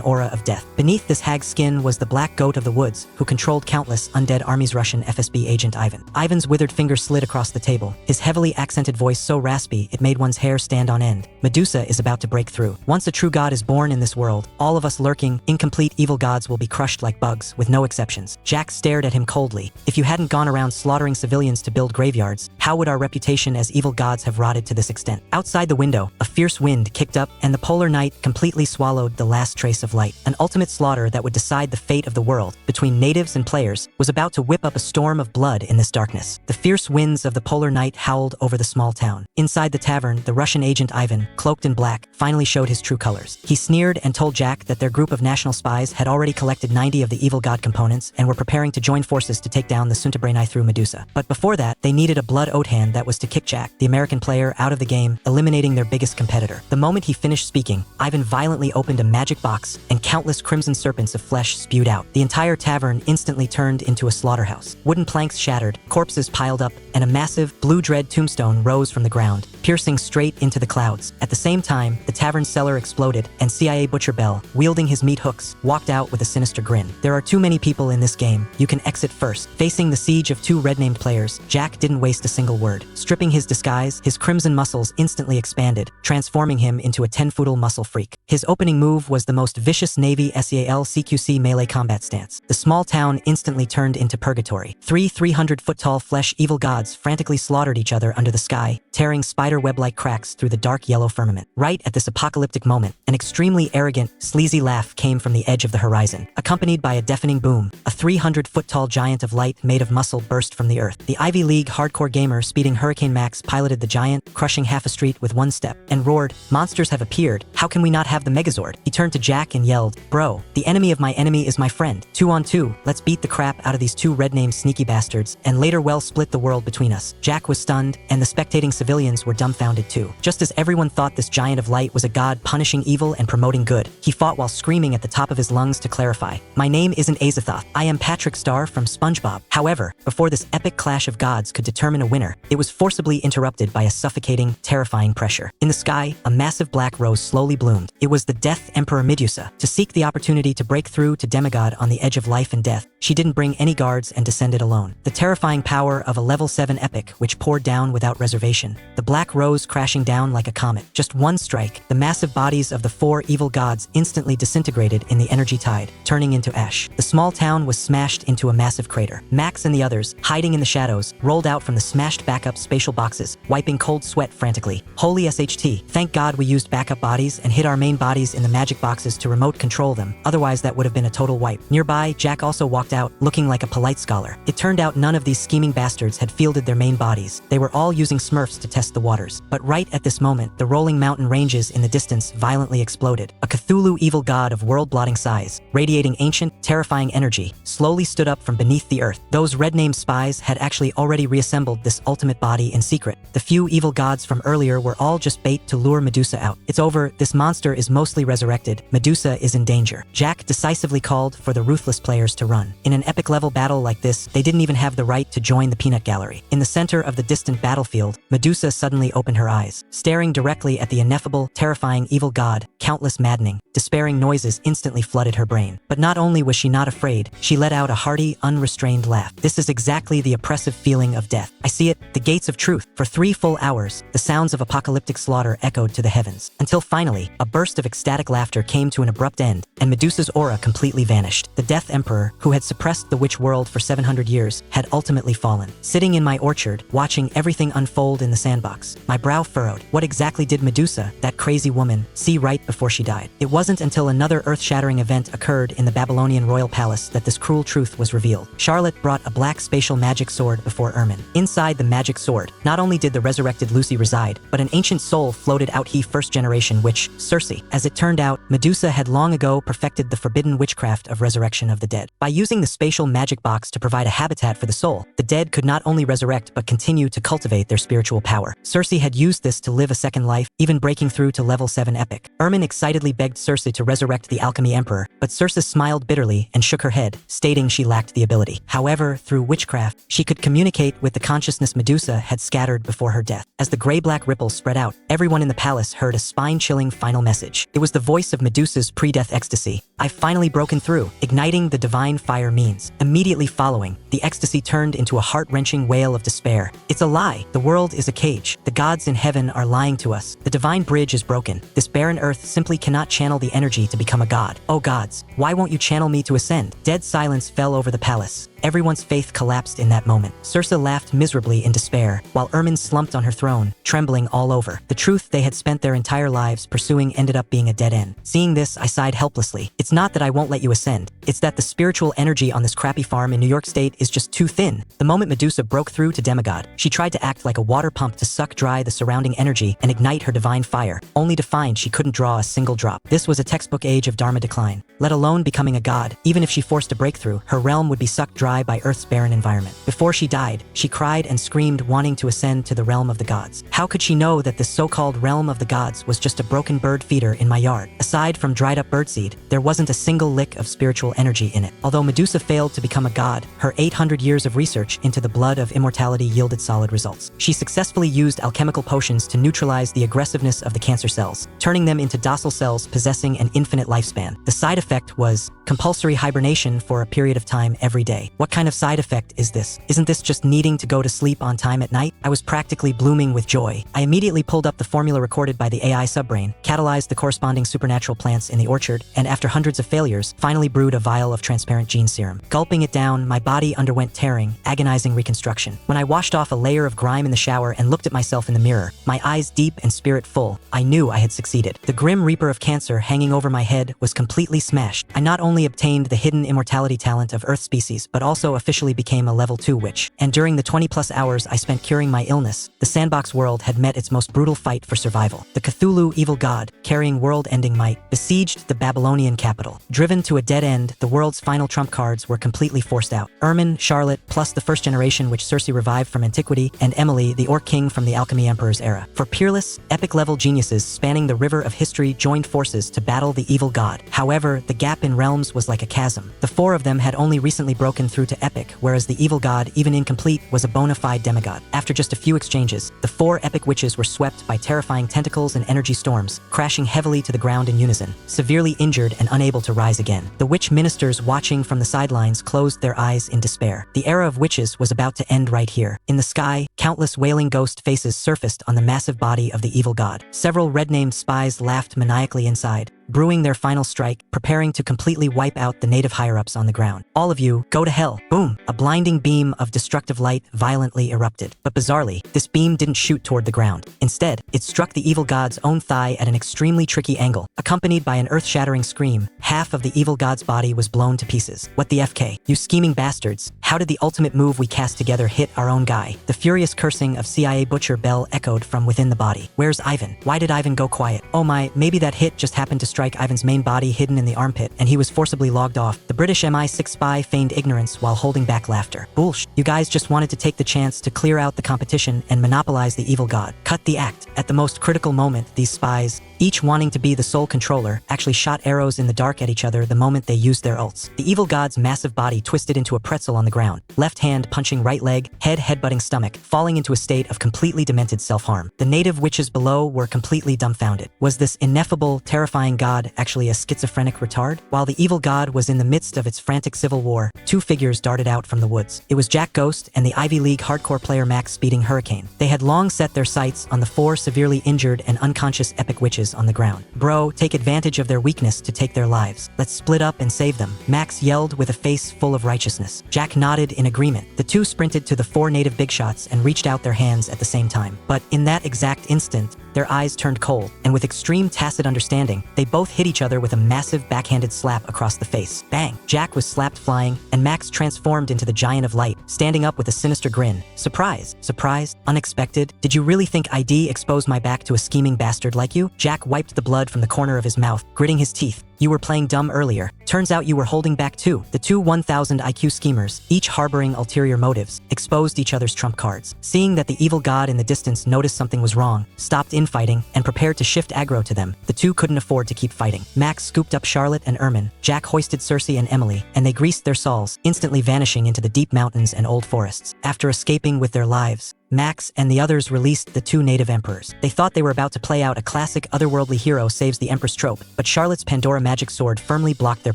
aura of death. Beneath this hag's skin was the black goat of the woods, who controlled countless undead armies. Russian FSB agent Ivan. Ivan's withered finger slid across the table, his heavily accented voice so raspy it made one's hair stand on end. Medusa is about to break through. Once a true god is born in this world, all of us lurking, incomplete evil gods will be crushed like bugs, with no exceptions. Jack stared at him coldly. If you hadn't gone around slaughtering civilians to build graveyards, how would our reputation as evil gods have rotted to this extent? Outside the window, a fierce wind kicked up, and the polar night completely swallowed the last trace of light. An ultimate slaughter that would decide the fate of the world, between natives and players, was about to whip up a storm of blood in this darkness. The fierce winds of the polar night howled over the small town. Inside the tavern, the Russian agent Ivan, cloaked in black, finally showed his true colors. He sneered and told Jack that their group of national spies had already collected 90 of the evil god components and were preparing to join forces to take down the soon-to-brain through Medusa. But before that, they needed a blood oath hand that was to kick Jack, the American player, out of the game, eliminating their biggest competitor. The moment he finished speaking, Ivan violently opened a magic box, and countless crimson serpents of flesh spewed out. The entire tavern instantly turned into a slaughterhouse. Wooden planks shattered, corpses piled up, and a massive, blue dread tombstone rose from the ground, piercing straight into the clouds. At the same time, the tavern cellar exploded, and CIA Butcher Bell, wielding his meat hooks, walked out with a sinister grin. There are too many people in this game. You can exit first. Facing the siege of 2 red-named players, Jack didn't waste a single word. Stripping his disguise, his crimson muscles instantly expanded, transforming him into a 10-foot muscle freak. His opening move was the most vicious Navy SEAL CQC melee combat stance. The small town instantly turned into purgatory. 3 300-foot-tall flesh evil gods frantically slaughtered each other under the sky, tearing spider web-like cracks through the dark yellow firmament. Right at this apocalyptic moment, an extremely arrogant, sleazy laugh came from the edge of the horizon. Accompanied by a deafening boom, a 300-foot-tall giant of light made of muscle burst from the earth. The Ivy League hardcore gamer speeding Hurricane Max piloted the giant, crushing half a street with one step, and roared, "Monsters have appeared. How can we not have the Megazord?" He turned to Jack and yelled, "Bro, the enemy of my enemy is my friend. 2 on 2, let's beat the crap out of these 2 red-named sneaky bastards, and later well split the world between us." Jack was stunned, and the spectating civilians were dumbfounded too. Just as everyone thought this giant of light was a god punishing evil and promoting good, he fought while screaming at the top of his lungs to clarify, "My name isn't Azathoth. I am Patrick Star from SpongeBob." However, before this epic clash of gods could determine a winner, it was forcibly interrupted by a suffocating, terrifying pressure. In the sky, a massive black rose slowly bloomed. It was the Death Emperor Medusa. To seek the opportunity to break through to demigod on the edge of life and death, she didn't bring any guards and descended alone. The terrifying power of a level 7 epic which poured down without reservation. The black rose crashing down like a comet. Just one strike, the massive bodies of the 4 evil gods instantly disintegrated in the energy tide, turning into ash. The small town was smashed into a massive crater. Max and the others, hiding in the shadows, rolled out from the smashed backup spatial boxes, wiping cold sweat frantically. Holy SHT, thank God we used backup bodies and hid our main bodies in the magic boxes to remote control them, otherwise that would have been a total wipe. Nearby, Jack also walked out, looking like a polite scholar. It turned out none of these scheming bastards had fielded their main bodies. They were all using smurfs to test the waters. But right at this moment, the rolling mountain ranges in the distance violently exploded. A Cthulhu evil god of world-blotting size, radiating ancient, terrifying energy, slowly stood up from beneath the earth. Those red-named spies had actually already reassembled this ultimate body in secret. The few evil gods from from earlier were all just bait to lure Medusa out. It's over, this monster is mostly resurrected, Medusa is in danger. Jack decisively called for the ruthless players to run. In an epic level battle like this, they didn't even have the right to join the peanut gallery. In the center of the distant battlefield, Medusa suddenly opened her eyes. Staring directly at the ineffable, terrifying evil god, countless maddening, despairing noises instantly flooded her brain. But not only was she not afraid, she let out a hearty, unrestrained laugh. This is exactly the oppressive feeling of death. I see it, the gates of truth. For 3 full hours, the sounds of apocalyptic slaughter echoed to the heavens. Until finally, a burst of ecstatic laughter came to an abrupt end, and Medusa's aura completely vanished. The Death Emperor, who had suppressed the witch world for 700 years, had ultimately fallen. Sitting in my orchard, watching everything unfold in the sandbox, my brow furrowed. What exactly did Medusa, that crazy woman, see right before she died? It wasn't until another earth-shattering event occurred in the Babylonian royal palace that this cruel truth was revealed. Charlotte brought a black spatial magic sword before Ermin. Inside the magic sword, not only did the resurrected Lucy reside, but an ancient soul floated out, he first-generation witch, Circe. As it turned out, Medusa had long ago perfected the forbidden witchcraft of resurrection of the dead. By using the spatial magic box to provide a habitat for the soul, the dead could not only resurrect but continue to cultivate their spiritual power. Circe had used this to live a second life, even breaking through to level 7 epic. Ermin excitedly begged Circe to resurrect the alchemy emperor, but Circe smiled bitterly and shook her head, stating she lacked the ability. However, through witchcraft, she could communicate with the consciousness Medusa had scattered before her death. As the gray-black ripples spread out, everyone in the palace heard a spine-chilling final message. It was the voice of Medusa's pre-death ecstasy. "I've finally broken through," igniting the divine fire means. Immediately following, the ecstasy turned into a heart-wrenching wail of despair. "It's a lie. The world is a cage. The gods in heaven are lying to us. The divine bridge is broken. This barren earth simply cannot channel the energy to become a god. Oh gods, why won't you channel me to ascend?" Dead silence fell over the palace. Everyone's faith collapsed in that moment. Circe laughed miserably in despair, while Ermin slumped on her throne, trembling all over. The truth they had spent their entire lives pursuing ended up being a dead end. Seeing this, I sighed helplessly. It's not that I won't let you ascend. It's that the spiritual energy on this crappy farm in New York State is just too thin. The moment Medusa broke through to Demigod, she tried to act like a water pump to suck dry the surrounding energy and ignite her divine fire, only to find she couldn't draw a single drop. This was a textbook age of Dharma decline. Let alone becoming a god, even if she forced a breakthrough, her realm would be sucked dry by Earth's barren environment. Before she died, she cried and screamed, wanting to ascend to the realm of the gods. How could she know that this so-called realm of the gods was just a broken bird feeder in my yard? Aside from dried-up birdseed, there wasn't a single lick of spiritual energy in it. Although Medusa failed to become a god, her 800 years of research into the blood of immortality yielded solid results. She successfully used alchemical potions to neutralize the aggressiveness of the cancer cells, turning them into docile cells possessing an infinite lifespan. The side effect was compulsory hibernation for a period of time every day. What kind of side effect is this? Isn't this just needing to go to sleep on time at night? I was practically blooming with joy. I immediately pulled up the formula recorded by the AI subbrain, catalyzed the corresponding supernatural plants in the orchard, and after hundreds of failures, finally brewed a vial of transparent gene serum. Gulping it down, my body underwent tearing, agonizing reconstruction. When I washed off a layer of grime in the shower and looked at myself in the mirror, my eyes deep and spirit full, I knew I had succeeded. The grim reaper of cancer hanging over my head was completely smashed. I not only obtained the hidden immortality talent of Earth species, but also officially became a level 2 witch. And during the 20+ hours I spent curing my illness, the Sandbox world had met its most brutal fight for survival. The Cthulhu Evil God, carrying world-ending might, besieged the Babylonian capital. Driven to a dead end, the world's final trump cards were completely forced out. Ermin, Charlotte, plus the first generation which Circe revived from antiquity, and Emily, the Orc King from the Alchemy Emperor's era. For peerless, epic-level geniuses spanning the river of history joined forces to battle the evil god. However, the gap in realms was like a chasm. The 4 of them had only recently broken through to epic, whereas the evil god, even incomplete, was a bona fide demigod. After just a few exchanges, the 4 epic witches were swept by terrifying tentacles and energy storms, crashing heavily to the ground in unison, severely injured and unable to rise again. The witch ministers watching from the sidelines closed their eyes in despair. The era of witches was about to end right here. In the sky, countless wailing ghost faces surfaced on the massive body of the evil god. Several red-named spies laughed maniacally inside, brewing their final strike, preparing to completely wipe out the native higher-ups on the ground. "All of you, go to hell." Boom! A blinding beam of destructive light violently erupted. But bizarrely, this beam didn't shoot toward the ground. Instead, it struck the evil god's own thigh at an extremely tricky angle. Accompanied by an earth-shattering scream, half of the evil god's body was blown to pieces. What the FK? You scheming bastards! How did the ultimate move we cast together hit our own guy? The furious cursing of CIA Butcher Bell echoed from within the body. Where's Ivan? Why did Ivan go quiet? Oh my, maybe that hit just happened to strike strike Ivan's main body hidden in the armpit, and he was forcibly logged off. The British MI6 spy feigned ignorance while holding back laughter. Bullsh. You guys just wanted to take the chance to clear out the competition and monopolize the evil god. Cut the act. At the most critical moment, these spies, each wanting to be the sole controller, actually shot arrows in the dark at each other the moment they used their ults. The evil god's massive body twisted into a pretzel on the ground, left hand punching right leg, head headbutting stomach, falling into a state of completely demented self-harm. The native witches below were completely dumbfounded. Was this ineffable, terrifying god actually a schizophrenic retard? While the evil god was in the midst of its frantic civil war, two figures darted out from the woods. It was Jack Ghost and the Ivy League hardcore player Max Speeding Hurricane. They had long set their sights on the four severely injured and unconscious epic witches on the ground. Bro, take advantage of their weakness to take their lives. Let's split up and save them, Max yelled with a face full of righteousness. Jack nodded in agreement. The two sprinted to the four native big shots and reached out their hands at the same time. But in that exact instant, their eyes turned cold, and with extreme tacit understanding, they both hit each other with a massive backhanded slap across the face. Bang! Jack was slapped flying, and Max transformed into the Giant of Light, standing up with a sinister grin. Surprise! Surprised? Unexpected? Did you really think I'd expose my back to a scheming bastard like you? Jack wiped the blood from the corner of his mouth, gritting his teeth. You were playing dumb earlier. Turns out you were holding back too. The two 1,000 IQ schemers, each harboring ulterior motives, exposed each other's trump cards. Seeing that the evil god in the distance noticed something was wrong, stopped infighting, and prepared to shift aggro to them, the two couldn't afford to keep fighting. Max scooped up Charlotte and Ermin, Jack hoisted Cersei and Emily, and they greased their sauls, instantly vanishing into the deep mountains and old forests. After escaping with their lives, Max and the others released the two native emperors. They thought they were about to play out a classic otherworldly hero saves the empress trope, but Charlotte's Pandora magic sword firmly blocked their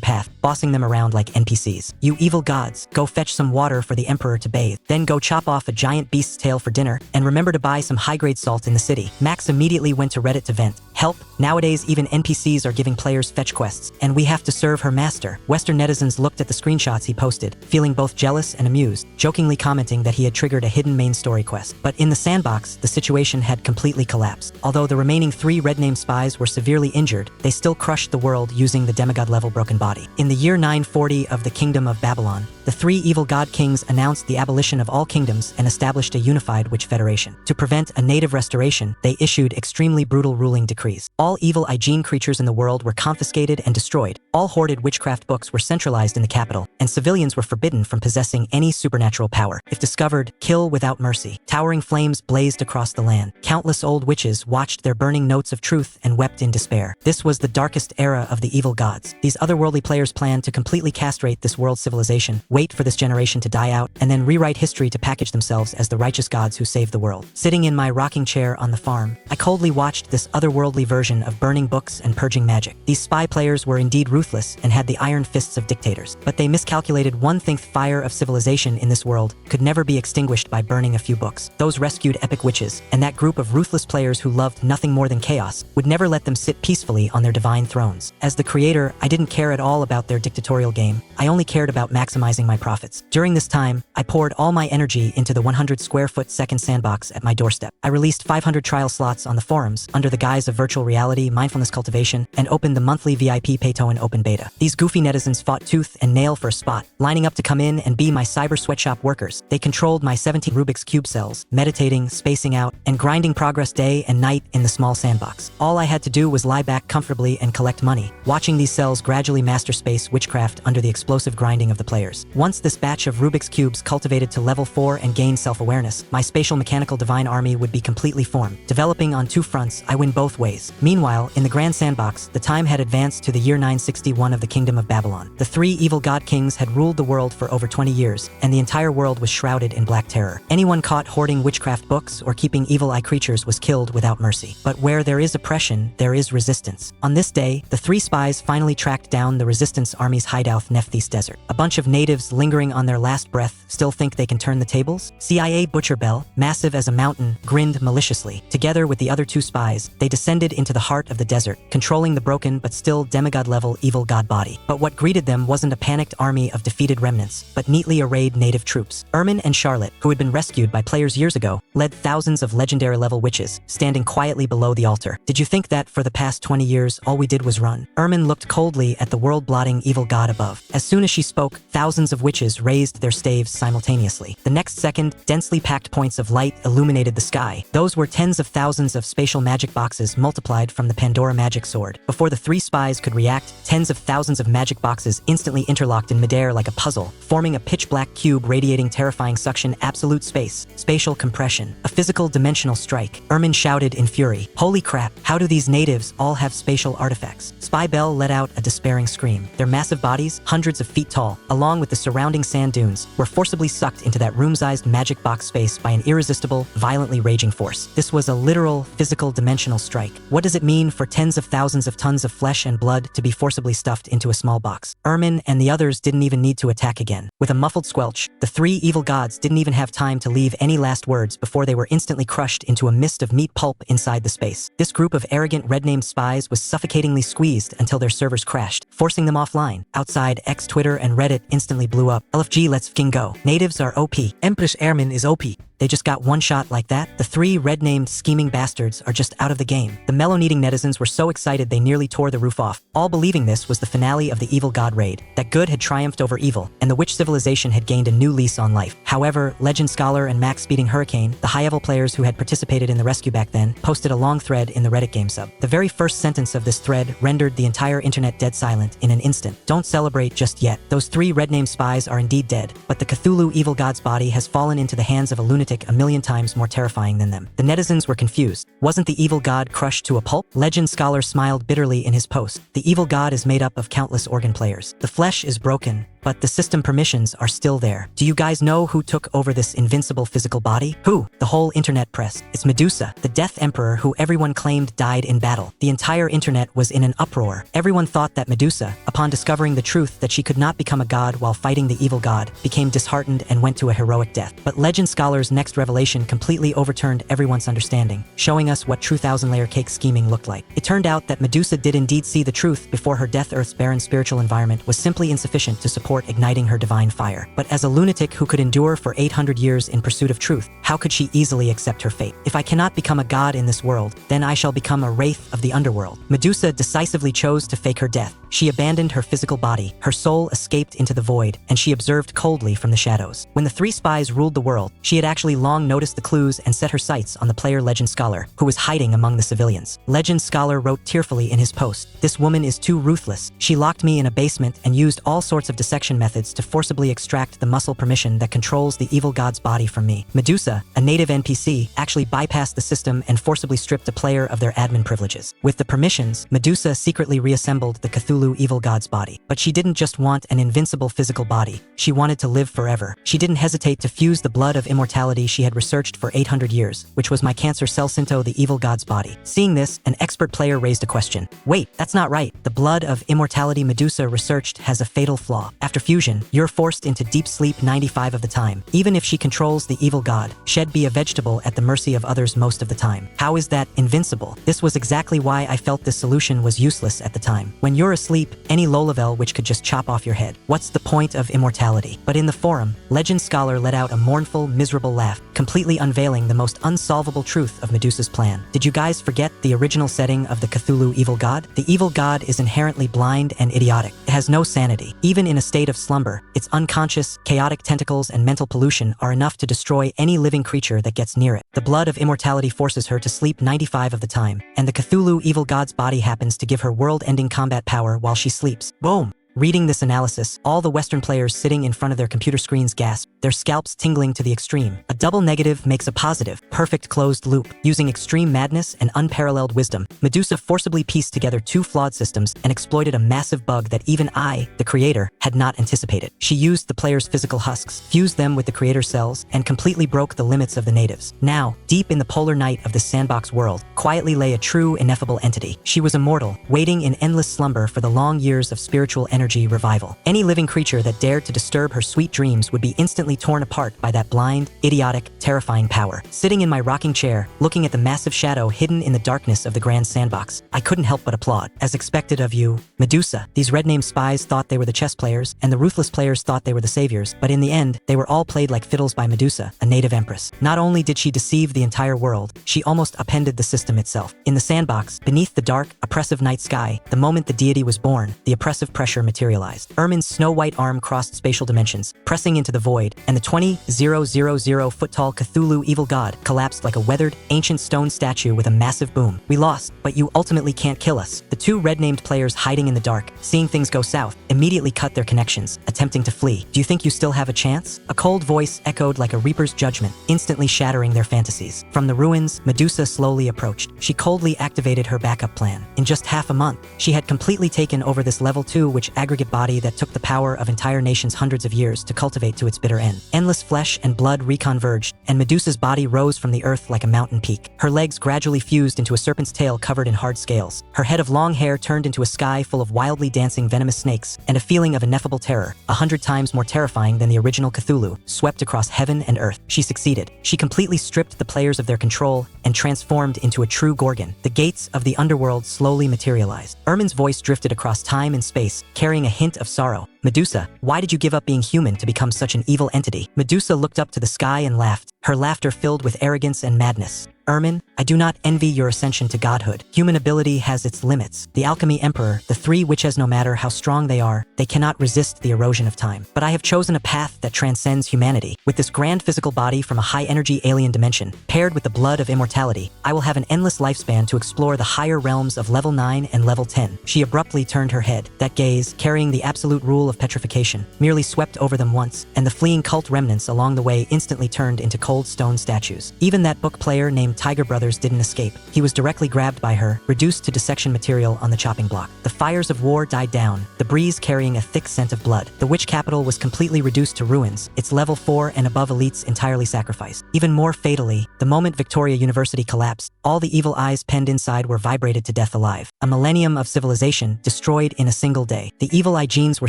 path, bossing them around like NPCs. You evil gods, go fetch some water for the emperor to bathe, then go chop off a giant beast's tail for dinner, and remember to buy some high-grade salt in the city. Max immediately went to Reddit to vent. Help! Nowadays even NPCs are giving players fetch quests, and we have to serve her master. Western netizens looked at the screenshots he posted, feeling both jealous and amused, jokingly commenting that he had triggered a hidden main story quest. But in the Sandbox, the situation had completely collapsed. Although the remaining three red-name spies were severely injured, they still crushed the world using the demigod-level broken body. In the year 940 of the Kingdom of Babylon, the three evil god kings announced the abolition of all kingdoms and established a unified witch federation. To prevent a native restoration, they issued extremely brutal ruling decrees. All evil hygiene creatures in the world were confiscated and destroyed. All hoarded witchcraft books were centralized in the capital, and civilians were forbidden from possessing any supernatural power. If discovered, kill without mercy. Towering flames blazed across the land. Countless old witches watched their burning notes of truth and wept in despair. This was the darkest era of the evil gods. These otherworldly players planned to completely castrate this world civilization, wait for this generation to die out, and then rewrite history to package themselves as the righteous gods who saved the world. Sitting in my rocking chair on the farm, I coldly watched this otherworldly version of burning books and purging magic. These spy players were indeed ruthless and had the iron fists of dictators, but they miscalculated. One think fire of civilization in this world could never be extinguished by burning a few books. Those rescued epic witches, and that group of ruthless players who loved nothing more than chaos, would never let them sit peacefully on their divine thrones. As the creator, I didn't care at all about their dictatorial game. I only cared about maximizing my profits. During this time, I poured all my energy into the 100 square foot second sandbox at my doorstep. I released 500 trial slots on the forums under the guise of virtual reality, mindfulness cultivation, and opened the monthly VIP Paytoan open beta. These goofy netizens fought tooth and nail for a spot, lining up to come in and be my cyber sweatshop workers. They controlled my 17 Rubik's Cube cells, meditating, spacing out, and grinding progress day and night in the small sandbox. All I had to do was lie back comfortably and collect money, watching these cells gradually master space witchcraft under the explosive grinding of the players. Once this batch of Rubik's Cubes cultivated to level 4 and gained self-awareness, my spatial mechanical divine army would be completely formed. Developing on two fronts, I win both ways. Meanwhile, in the Grand Sandbox, the time had advanced to the year 961 of the Kingdom of Babylon. The three evil god kings had ruled the world for over 20 years, and the entire world was shrouded in black terror. Anyone caught hoarding witchcraft books or keeping evil eye creatures was killed without mercy. But where there is oppression, there is resistance. On this day, the three spies finally tracked down the resistance army's hideout Nephthys Desert. A bunch of natives lingering on their last breath still think they can turn the tables? CIA Butcher Bell, massive as a mountain, grinned maliciously. Together with the other two spies, they descended into the heart of the desert, controlling the broken but still demigod-level evil god body. But what greeted them wasn't a panicked army of defeated remnants, but neatly arrayed native troops. Ermin and Charlotte, who had been rescued by players players years ago, led thousands of legendary-level witches, standing quietly below the altar. Did you think that for the past 20 years all we did was run? Ermin looked coldly at the world-blotting evil god above. As soon as she spoke, thousands of witches raised their staves simultaneously. The next second, densely packed points of light illuminated the sky. Those were tens of thousands of spatial magic boxes multiplied from the Pandora magic sword. Before the three spies could react, tens of thousands of magic boxes instantly interlocked in midair like a puzzle, forming a pitch-black cube radiating terrifying suction, absolute space, spatial compression, a physical dimensional strike. Ermin shouted in fury, "Holy crap, how do these natives all have spatial artifacts?" Spy Bell let out a despairing scream. Their massive bodies, hundreds of feet tall, along with the surrounding sand dunes, were forcibly sucked into that room-sized magic box space by an irresistible, violently raging force. This was a literal, physical dimensional strike. What does it mean for tens of thousands of tons of flesh and blood to be forcibly stuffed into a small box? Ermin and the others didn't even need to attack again. With a muffled squelch, the three evil gods didn't even have time to leave any last words before they were instantly crushed into a mist of meat pulp inside the space. This group of arrogant red-named spies was suffocatingly squeezed until their servers crashed, forcing them offline. Outside, X, Twitter, and Reddit instantly blew up. LFG, let's f***ing go. Natives are OP. Empress Ermin is OP. They just got one shot like that? The three red-named scheming bastards are just out of the game. The mellow-needing netizens were so excited they nearly tore the roof off. All believing this was the finale of the evil god raid, that good had triumphed over evil, and the witch civilization had gained a new lease on life. However, Legend Scholar and Max Speeding Hurricane, the high-level players who had participated in the rescue back then, posted a long thread in the Reddit game sub. The very first sentence of this thread rendered the entire internet dead silent in an instant. Don't celebrate just yet. Those three red-named spies are indeed dead, but the Cthulhu Evil Gods body has fallen into the hands of a lunatic a million times more terrifying than them. The netizens were confused. Wasn't the evil god crushed to a pulp? Legend Scholar smiled bitterly in his post. The evil god is made up of countless organ players. The flesh is broken, but the system permissions are still there. Do you guys know who took over this invincible physical body? Who? The whole internet press. It's Medusa, the Death Emperor who everyone claimed died in battle. The entire internet was in an uproar. Everyone thought that Medusa, upon discovering the truth that she could not become a god while fighting the evil god, became disheartened and went to a heroic death. But Legend Scholar's next revelation completely overturned everyone's understanding, showing us what true thousand-layer cake scheming looked like. It turned out that Medusa did indeed see the truth before her death. Earth's barren spiritual environment was simply insufficient to support igniting her divine fire. But as a lunatic who could endure for 800 years in pursuit of truth, how could she easily accept her fate? If I cannot become a god in this world, then I shall become a wraith of the underworld. Medusa decisively chose to fake her death. She abandoned her physical body, her soul escaped into the void, and she observed coldly from the shadows. When the three spies ruled the world, she had actually long noticed the clues and set her sights on the player Legend Scholar, who was hiding among the civilians. Legend Scholar wrote tearfully in his post, "This woman is too ruthless. She locked me in a basement and used all sorts of dissection methods to forcibly extract the muscle permission that controls the evil god's body from me." Medusa, a native NPC, actually bypassed the system and forcibly stripped a player of their admin privileges. With the permissions, Medusa secretly reassembled the Cthulhu Evil God's body. But she didn't just want an invincible physical body. She wanted to live forever. She didn't hesitate to fuse the blood of immortality she had researched for 800 years, which was my cancer Celcinto, the evil god's body. Seeing this, an expert player raised a question. Wait, that's not right. The blood of immortality Medusa researched has a fatal flaw. After fusion, you're forced into deep sleep 95 of the time. Even if she controls the evil god, she'd be a vegetable at the mercy of others most of the time. How is that invincible? This was exactly why I felt this solution was useless at the time. When you're asleep, any low-level which could just chop off your head. What's the point of immortality? But in the forum, Legend Scholar let out a mournful, miserable laugh, completely unveiling the most unsolvable truth of Medusa's plan. Did you guys forget the original setting of the Cthulhu Evil God? The evil god is inherently blind and idiotic. It has no sanity. Even in a state of slumber, its unconscious, chaotic tentacles and mental pollution are enough to destroy any living creature that gets near it. The blood of immortality forces her to sleep 95 of the time, and the Cthulhu Evil God's body happens to give her world-ending combat power while she sleeps. Boom! Reading this analysis, all the Western players sitting in front of their computer screens gasped, their scalps tingling to the extreme. A double negative makes a positive, perfect closed loop. Using extreme madness and unparalleled wisdom, Medusa forcibly pieced together two flawed systems and exploited a massive bug that even I, the creator, had not anticipated. She used the player's physical husks, fused them with the creator's cells, and completely broke the limits of the natives. Now, deep in the polar night of the Sandbox world, quietly lay a true, ineffable entity. She was immortal, waiting in endless slumber for the long years of spiritual energy energy revival. Any living creature that dared to disturb her sweet dreams would be instantly torn apart by that blind, idiotic, terrifying power. Sitting in my rocking chair, looking at the massive shadow hidden in the darkness of the grand sandbox, I couldn't help but applaud. As expected of you, Medusa. These red-named spies thought they were the chess players, and the ruthless players thought they were the saviors, but in the end, they were all played like fiddles by Medusa, a native empress. Not only did she deceive the entire world, she almost upended the system itself. In the sandbox, beneath the dark, oppressive night sky, the moment the deity was born, the oppressive pressure materialized. Ermin's snow-white arm crossed spatial dimensions, pressing into the void, and the 20,000-foot-tall Cthulhu Evil God collapsed like a weathered, ancient stone statue with a massive boom. We lost, but you ultimately can't kill us. The two red-named players hiding in the dark, seeing things go south, immediately cut their connections, attempting to flee. Do you think you still have a chance? A cold voice echoed like a reaper's judgment, instantly shattering their fantasies. From the ruins, Medusa slowly approached. She coldly activated her backup plan. In just half a month, she had completely taken over this level 2 aggregate body that took the power of entire nations hundreds of years to cultivate to its bitter end. Endless flesh and blood reconverged, and Medusa's body rose from the earth like a mountain peak. Her legs gradually fused into a serpent's tail covered in hard scales. Her head of long hair turned into a sky full of wildly dancing venomous snakes, and a feeling of ineffable terror, 100 times more terrifying than the original Cthulhu, swept across heaven and earth. She succeeded. She completely stripped the players of their control and transformed into a true Gorgon. The gates of the underworld slowly materialized. Ermin's voice drifted across time and space, carrying a hint of sorrow. Medusa, why did you give up being human to become such an evil entity? Medusa looked up to the sky and laughed, her laughter filled with arrogance and madness. Ermin, I do not envy your ascension to godhood. Human ability has its limits. The Alchemy Emperor, the three witches, no matter how strong they are, they cannot resist the erosion of time. But I have chosen a path that transcends humanity. With this grand physical body from a high-energy alien dimension, paired with the blood of immortality, I will have an endless lifespan to explore the higher realms of level 9 and level 10. She abruptly turned her head. That gaze, carrying the absolute rule of petrification, merely swept over them once, and the fleeing cult remnants along the way instantly turned into cold stone statues. Even that book player named Tiger Brothers didn't escape. He was directly grabbed by her, reduced to dissection material on the chopping block. The fires of war died down, the breeze carrying a thick scent of blood. The witch capital was completely reduced to ruins, its level 4 and above elites entirely sacrificed. Even more fatally, the moment Victoria University collapsed, all the evil eyes penned inside were vibrated to death alive. A millennium of civilization destroyed in a single day. The evil eye genes were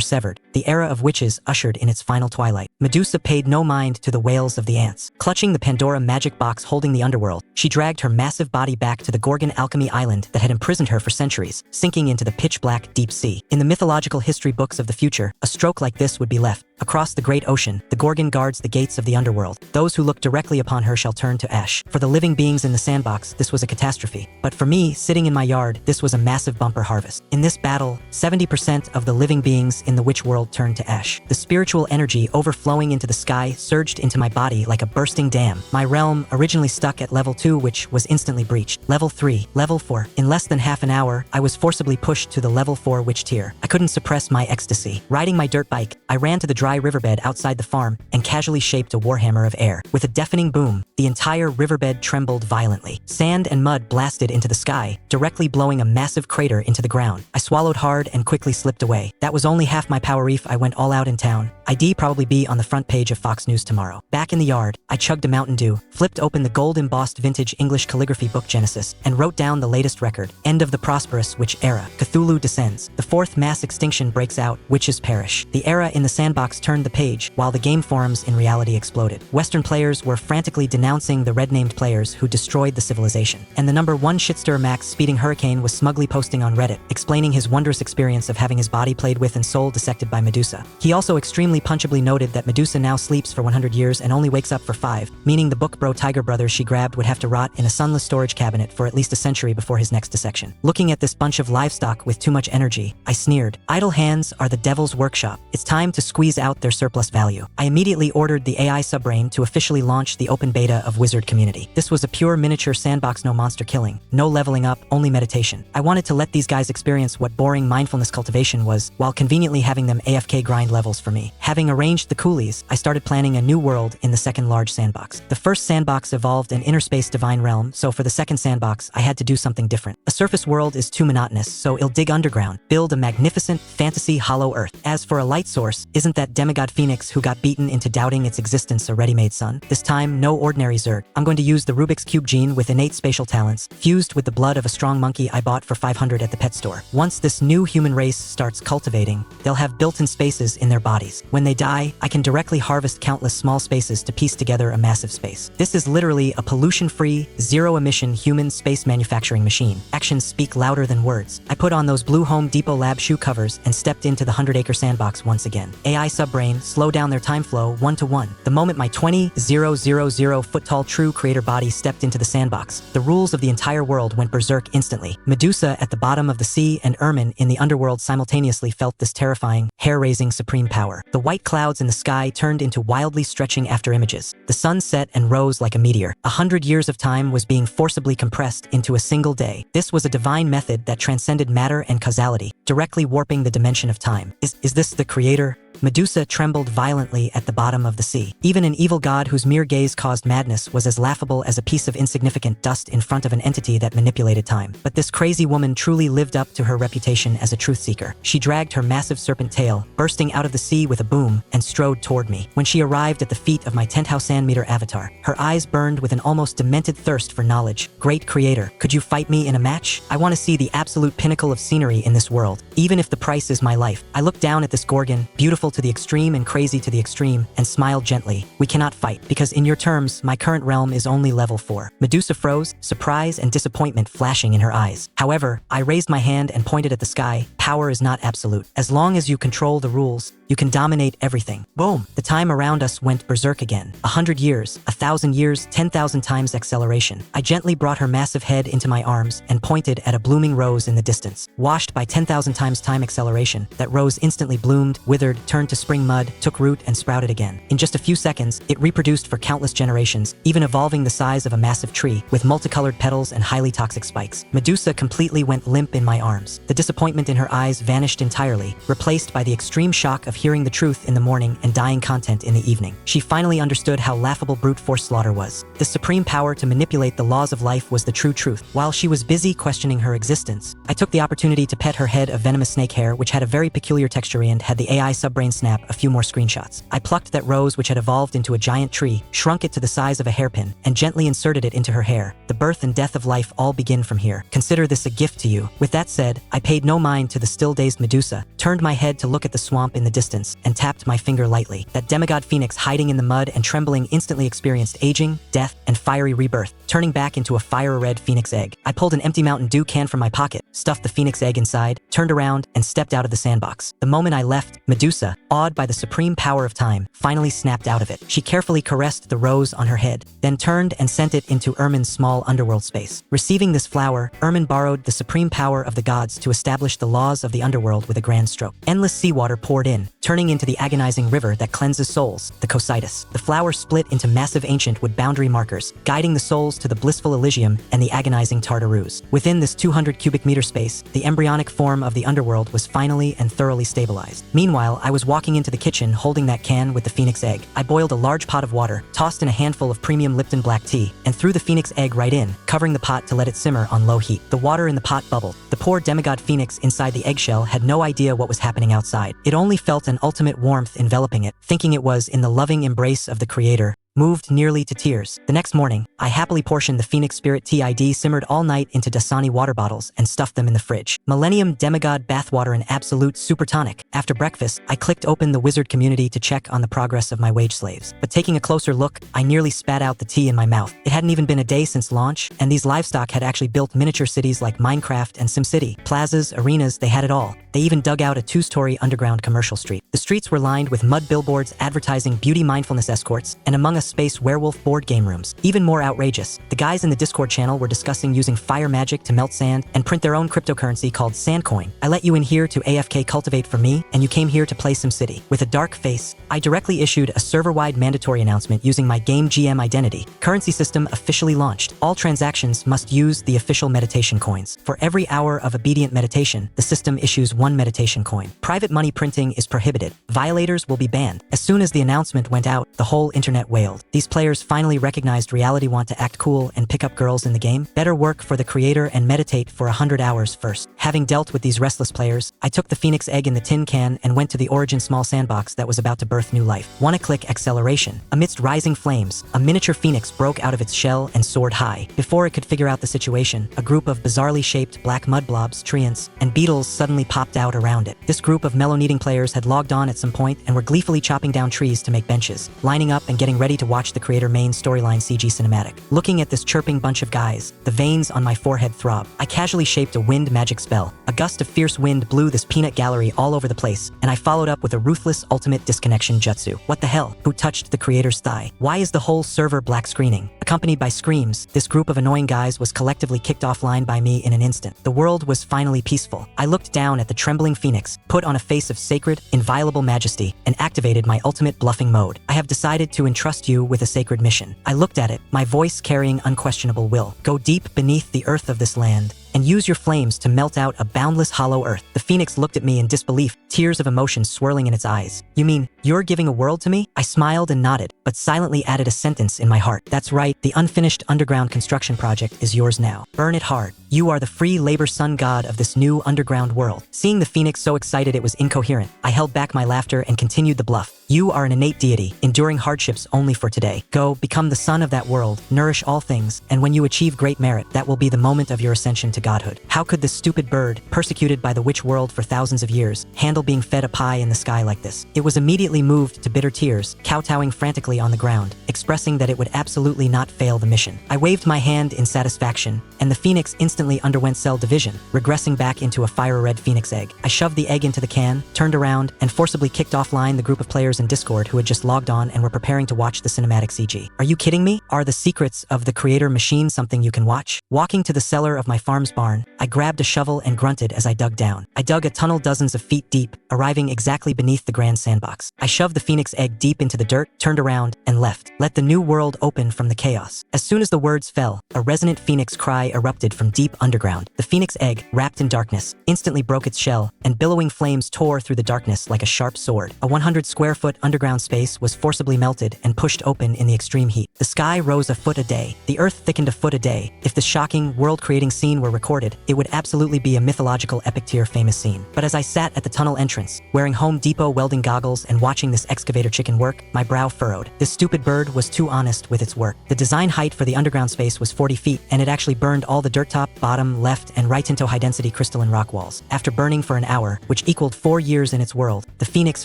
severed, the era of witches ushered in its final twilight. Medusa paid no mind to the wails of the ants. Clutching the Pandora magic box holding the underworld, she dragged her massive body back to the Gorgon alchemy island that had imprisoned her for centuries, sinking into the pitch-black deep sea. In the mythological history books of the future, a stroke like this would be left. Across the great ocean, the Gorgon guards the gates of the underworld. Those who look directly upon her shall turn to ash. For the living beings in the sandbox, this was a catastrophe. But for me, sitting in my yard, this was a massive bumper harvest. In this battle, 70% of the living beings in the witch world turned to ash. The spiritual energy overflowing into the sky surged into my body like a bursting dam. My realm, originally stuck at level 2, which was instantly breached. Level 3, level 4. In less than half an hour, I was forcibly pushed to the level 4 witch tier. I couldn't suppress my ecstasy. Riding my dirt bike, I ran to the dry riverbed outside the farm and casually shaped a warhammer of air. With a deafening boom, the entire riverbed trembled violently. Sand and mud blasted into the sky, directly blowing a massive crater into the ground. I swallowed hard and quickly slipped away. That was only half my power. If I went all out in town, I'd probably be on the front page of Fox News tomorrow. Back in the yard, I chugged a Mountain Dew, flipped open the gold-embossed vintage English calligraphy book Genesis, and wrote down the latest record. End of the prosperous witch era. Cthulhu descends. The fourth mass extinction breaks out. Witches perish. The era in the sandbox turned the page, while the game forums in reality exploded. Western players were frantically denouncing the red-named players who destroyed the civilization. And the number 1 shitstir Max Speeding Hurricane was smugly posting on Reddit, explaining his wondrous experience of having his body played with and soul dissected by Medusa. He also extremely punchably noted that Medusa now sleeps for 100 years and only wakes up for 5, meaning the book bro Tiger Brothers she grabbed would have to rot in a sunless storage cabinet for at least a century before his next dissection. Looking at this bunch of livestock with too much energy, I sneered. Idle hands are the devil's workshop. It's time to squeeze out their surplus value. I immediately ordered the AI subbrain to officially launch the open beta of Wizard Community. This was a pure miniature sandbox, no monster killing, no leveling up, only meditation. I wanted to let these guys experience what boring mindfulness cultivation was, while conveniently having them AFK grind levels for me. Having arranged the coolies, I started planning a new world in the second large sandbox. The first sandbox evolved an inner space divine realm, so for the second sandbox, I had to do something different. A surface world is too monotonous, so I'll dig underground, build a magnificent fantasy hollow earth. As for a light source, isn't that Demigod Phoenix who got beaten into doubting its existence a ready-made sun? This time, no ordinary Zerg. I'm going to use the Rubik's Cube gene with innate spatial talents, fused with the blood of a strong monkey I bought for 500 at the pet store. Once this new human race starts cultivating, they'll have built-in spaces in their bodies. When they die, I can directly harvest countless small spaces to piece together a massive space. This is literally a pollution-free, zero-emission human space manufacturing machine. Actions speak louder than words. I put on those blue Home Depot lab shoe covers and stepped into the 100-acre sandbox once again. AI subbrain, slow down their time flow 1-to-1. The moment my 20,000-foot-tall true creator body stepped into the sandbox, the rules of the entire world went berserk instantly. Medusa at the bottom of the sea and Ermin in the underworld simultaneously felt this terrifying, hair-raising supreme power. The white clouds in the sky turned into wildly stretching afterimages. The sun set and rose like a meteor. 100 years of time was being forcibly compressed into a single day. This was a divine method that transcended matter and causality, directly warping the dimension of time. Is this the creator? Medusa trembled violently at the bottom of the sea. Even an evil god whose mere gaze caused madness was as laughable as a piece of insignificant dust in front of an entity that manipulated time. But this crazy woman truly lived up to her reputation as a truth seeker. She dragged her massive serpent tail, bursting out of the sea with a boom, and strode toward me. When she arrived at the feet of my 10,000 sand-meter avatar, her eyes burned with an almost demented thirst for knowledge. Great creator, could you fight me in a match? I want to see the absolute pinnacle of scenery in this world, even if the price is my life. I looked down at this Gorgon, beautiful to the extreme and crazy to the extreme, and smiled gently. We cannot fight, because in your terms, my current realm is only level 4. Medusa froze, surprise and disappointment flashing in her eyes. However, I raised my hand and pointed at the sky. Power is not absolute. As long as you control the rules, you can dominate everything. Boom! The time around us went berserk again. 100 years, 1,000 years, 10,000 times acceleration. I gently brought her massive head into my arms and pointed at a blooming rose in the distance. Washed by 10,000 times time acceleration, that rose instantly bloomed, withered, turned to spring mud, took root, and sprouted again. In just a few seconds, it reproduced for countless generations, even evolving the size of a massive tree, with multicolored petals and highly toxic spikes. Medusa completely went limp in my arms. The disappointment in her eyes vanished entirely, replaced by the extreme shock of hearing the truth in the morning and dying content in the evening. She finally understood how laughable brute force slaughter was. The supreme power to manipulate the laws of life was the true truth. While she was busy questioning her existence, I took the opportunity to pet her head of venomous snake hair, which had a very peculiar texture and had the AI subbrain snap a few more screenshots. I plucked that rose which had evolved into a giant tree, shrunk it to the size of a hairpin, and gently inserted it into her hair. The birth and death of life all begin from here. Consider this a gift to you. With that said, I paid no mind to the still-dazed Medusa, turned my head to look at the swamp in the distance, and tapped my finger lightly. That Demigod Phoenix hiding in the mud and trembling instantly experienced aging, death, and fiery rebirth, turning back into a fire-red phoenix egg. I pulled an empty Mountain Dew can from my pocket, stuffed the phoenix egg inside, turned around, and stepped out of the sandbox. The moment I left, Medusa, awed by the supreme power of time, finally snapped out of it. She carefully caressed the rose on her head, then turned and sent it into Ermin's small underworld space. Receiving this flower, Ermin borrowed the supreme power of the gods to establish the laws of the underworld with a grand stroke. Endless seawater poured in, turning into the agonizing river that cleanses souls, the Cocytus. The flower split into massive ancient wood boundary markers, guiding the souls to the blissful Elysium and the agonizing Tartarus. Within this 200 cubic meter space, the embryonic form of the underworld was finally and thoroughly stabilized. Meanwhile, I was walking into the kitchen holding that can with the phoenix egg. I boiled a large pot of water, tossed in a handful of premium Lipton black tea, and threw the phoenix egg right in, covering the pot to let it simmer on low heat. The water in the pot bubbled. The poor demigod phoenix inside the eggshell had no idea what was happening outside. It only felt an ultimate warmth enveloping it, thinking it was in the loving embrace of the creator, moved nearly to tears. The next morning, I happily portioned the Phoenix Spirit TID simmered all night into Dasani water bottles and stuffed them in the fridge. Millennium Demigod Bathwater and Absolute Super Tonic. After breakfast, I clicked open the wizard community to check on the progress of my wage slaves. But taking a closer look, I nearly spat out the tea in my mouth. It hadn't even been a day since launch, and these livestock had actually built miniature cities like Minecraft and SimCity. Plazas, arenas, they had it all. They even dug out a 2-story underground commercial street. The streets were lined with mud billboards advertising beauty mindfulness escorts, and among us space werewolf board game rooms. Even more outrageous, the guys in the Discord channel were discussing using fire magic to melt sand and print their own cryptocurrency called Sandcoin. I let you in here to AFK cultivate for me, and you came here to play SimCity. With a dark face, I directly issued a server-wide mandatory announcement using my Game GM identity. Currency system officially launched. All transactions must use the official meditation coins. For every hour of obedient meditation, the system issues 1 meditation coin. Private money printing is prohibited. Violators will be banned. As soon as the announcement went out, the whole internet wailed. These players finally recognized reality want to act cool and pick up girls in the game. Better work for the creator and meditate for 100 hours first. Having dealt with these restless players, I took the Phoenix egg in the tin can and went to the Origin small sandbox that was about to birth new life. One-click acceleration. Amidst rising flames, a miniature phoenix broke out of its shell and soared high. Before it could figure out the situation, a group of bizarrely shaped black mud blobs, treants, and beetles suddenly popped out around it. This group of mellow-kneading players had logged on at some point and were gleefully chopping down trees to make benches, lining up and getting ready to watch the creator main storyline CG cinematic. Looking at this chirping bunch of guys, the veins on my forehead throbbed. I casually shaped a wind magic spell. A gust of fierce wind blew this peanut gallery all over the place, and I followed up with a ruthless ultimate disconnection jutsu. What the hell? Who touched the creator's thigh? Why is the whole server black screening? Accompanied by screams, this group of annoying guys was collectively kicked offline by me in an instant. The world was finally peaceful. I looked down at the trembling phoenix, put on a face of sacred, inviolable majesty, and activated my ultimate bluffing mode. I have decided to entrust you with a sacred mission. I looked at it, my voice carrying unquestionable will. Go deep beneath the earth of this land, and use your flames to melt out a boundless hollow earth. The phoenix looked at me in disbelief, tears of emotion swirling in its eyes. You mean, you're giving a world to me? I smiled and nodded, but silently added a sentence in my heart. That's right, the unfinished underground construction project is yours now. Burn it hard. You are the free labor sun god of this new underground world. Seeing the phoenix so excited it was incoherent, I held back my laughter and continued the bluff. You are an innate deity, enduring hardships only for today. Go, become the sun of that world, nourish all things, and when you achieve great merit, that will be the moment of your ascension to godhood. How could this stupid bird, persecuted by the witch world for thousands of years, handle being fed a pie in the sky like this? It was immediately moved to bitter tears, kowtowing frantically on the ground, expressing that it would absolutely not fail the mission. I waved my hand in satisfaction, and the phoenix instantly underwent cell division, regressing back into a fire-red phoenix egg. I shoved the egg into the can, turned around, and forcibly kicked offline the group of players in Discord who had just logged on and were preparing to watch the cinematic CG. Are you kidding me? Are the secrets of the creator machine something you can watch? Walking to the cellar of my farm's barn, I grabbed a shovel and grunted as I dug down. I dug a tunnel dozens of feet deep, arriving exactly beneath the grand sandbox. I shoved the phoenix egg deep into the dirt, turned around, and left. Let the new world open from the chaos. As soon as the words fell, a resonant phoenix cry erupted from deep underground. The phoenix egg, wrapped in darkness, instantly broke its shell, and billowing flames tore through the darkness like a sharp sword. A 100-square-foot underground space was forcibly melted and pushed open in the extreme heat. The sky rose a foot a day. The earth thickened a foot a day. If this shocking, world-creating scene were recorded, it would absolutely be a mythological epic-tier famous scene. But as I sat at the tunnel entrance, wearing Home Depot welding goggles and watching this excavator chicken work, my brow furrowed. This stupid bird was too honest with its work. The design height for the underground space was 40 feet, and it actually burned all the dirt top, bottom, left, and right into high-density crystalline rock walls. After burning for an hour, which equaled 4 years in its world, the phoenix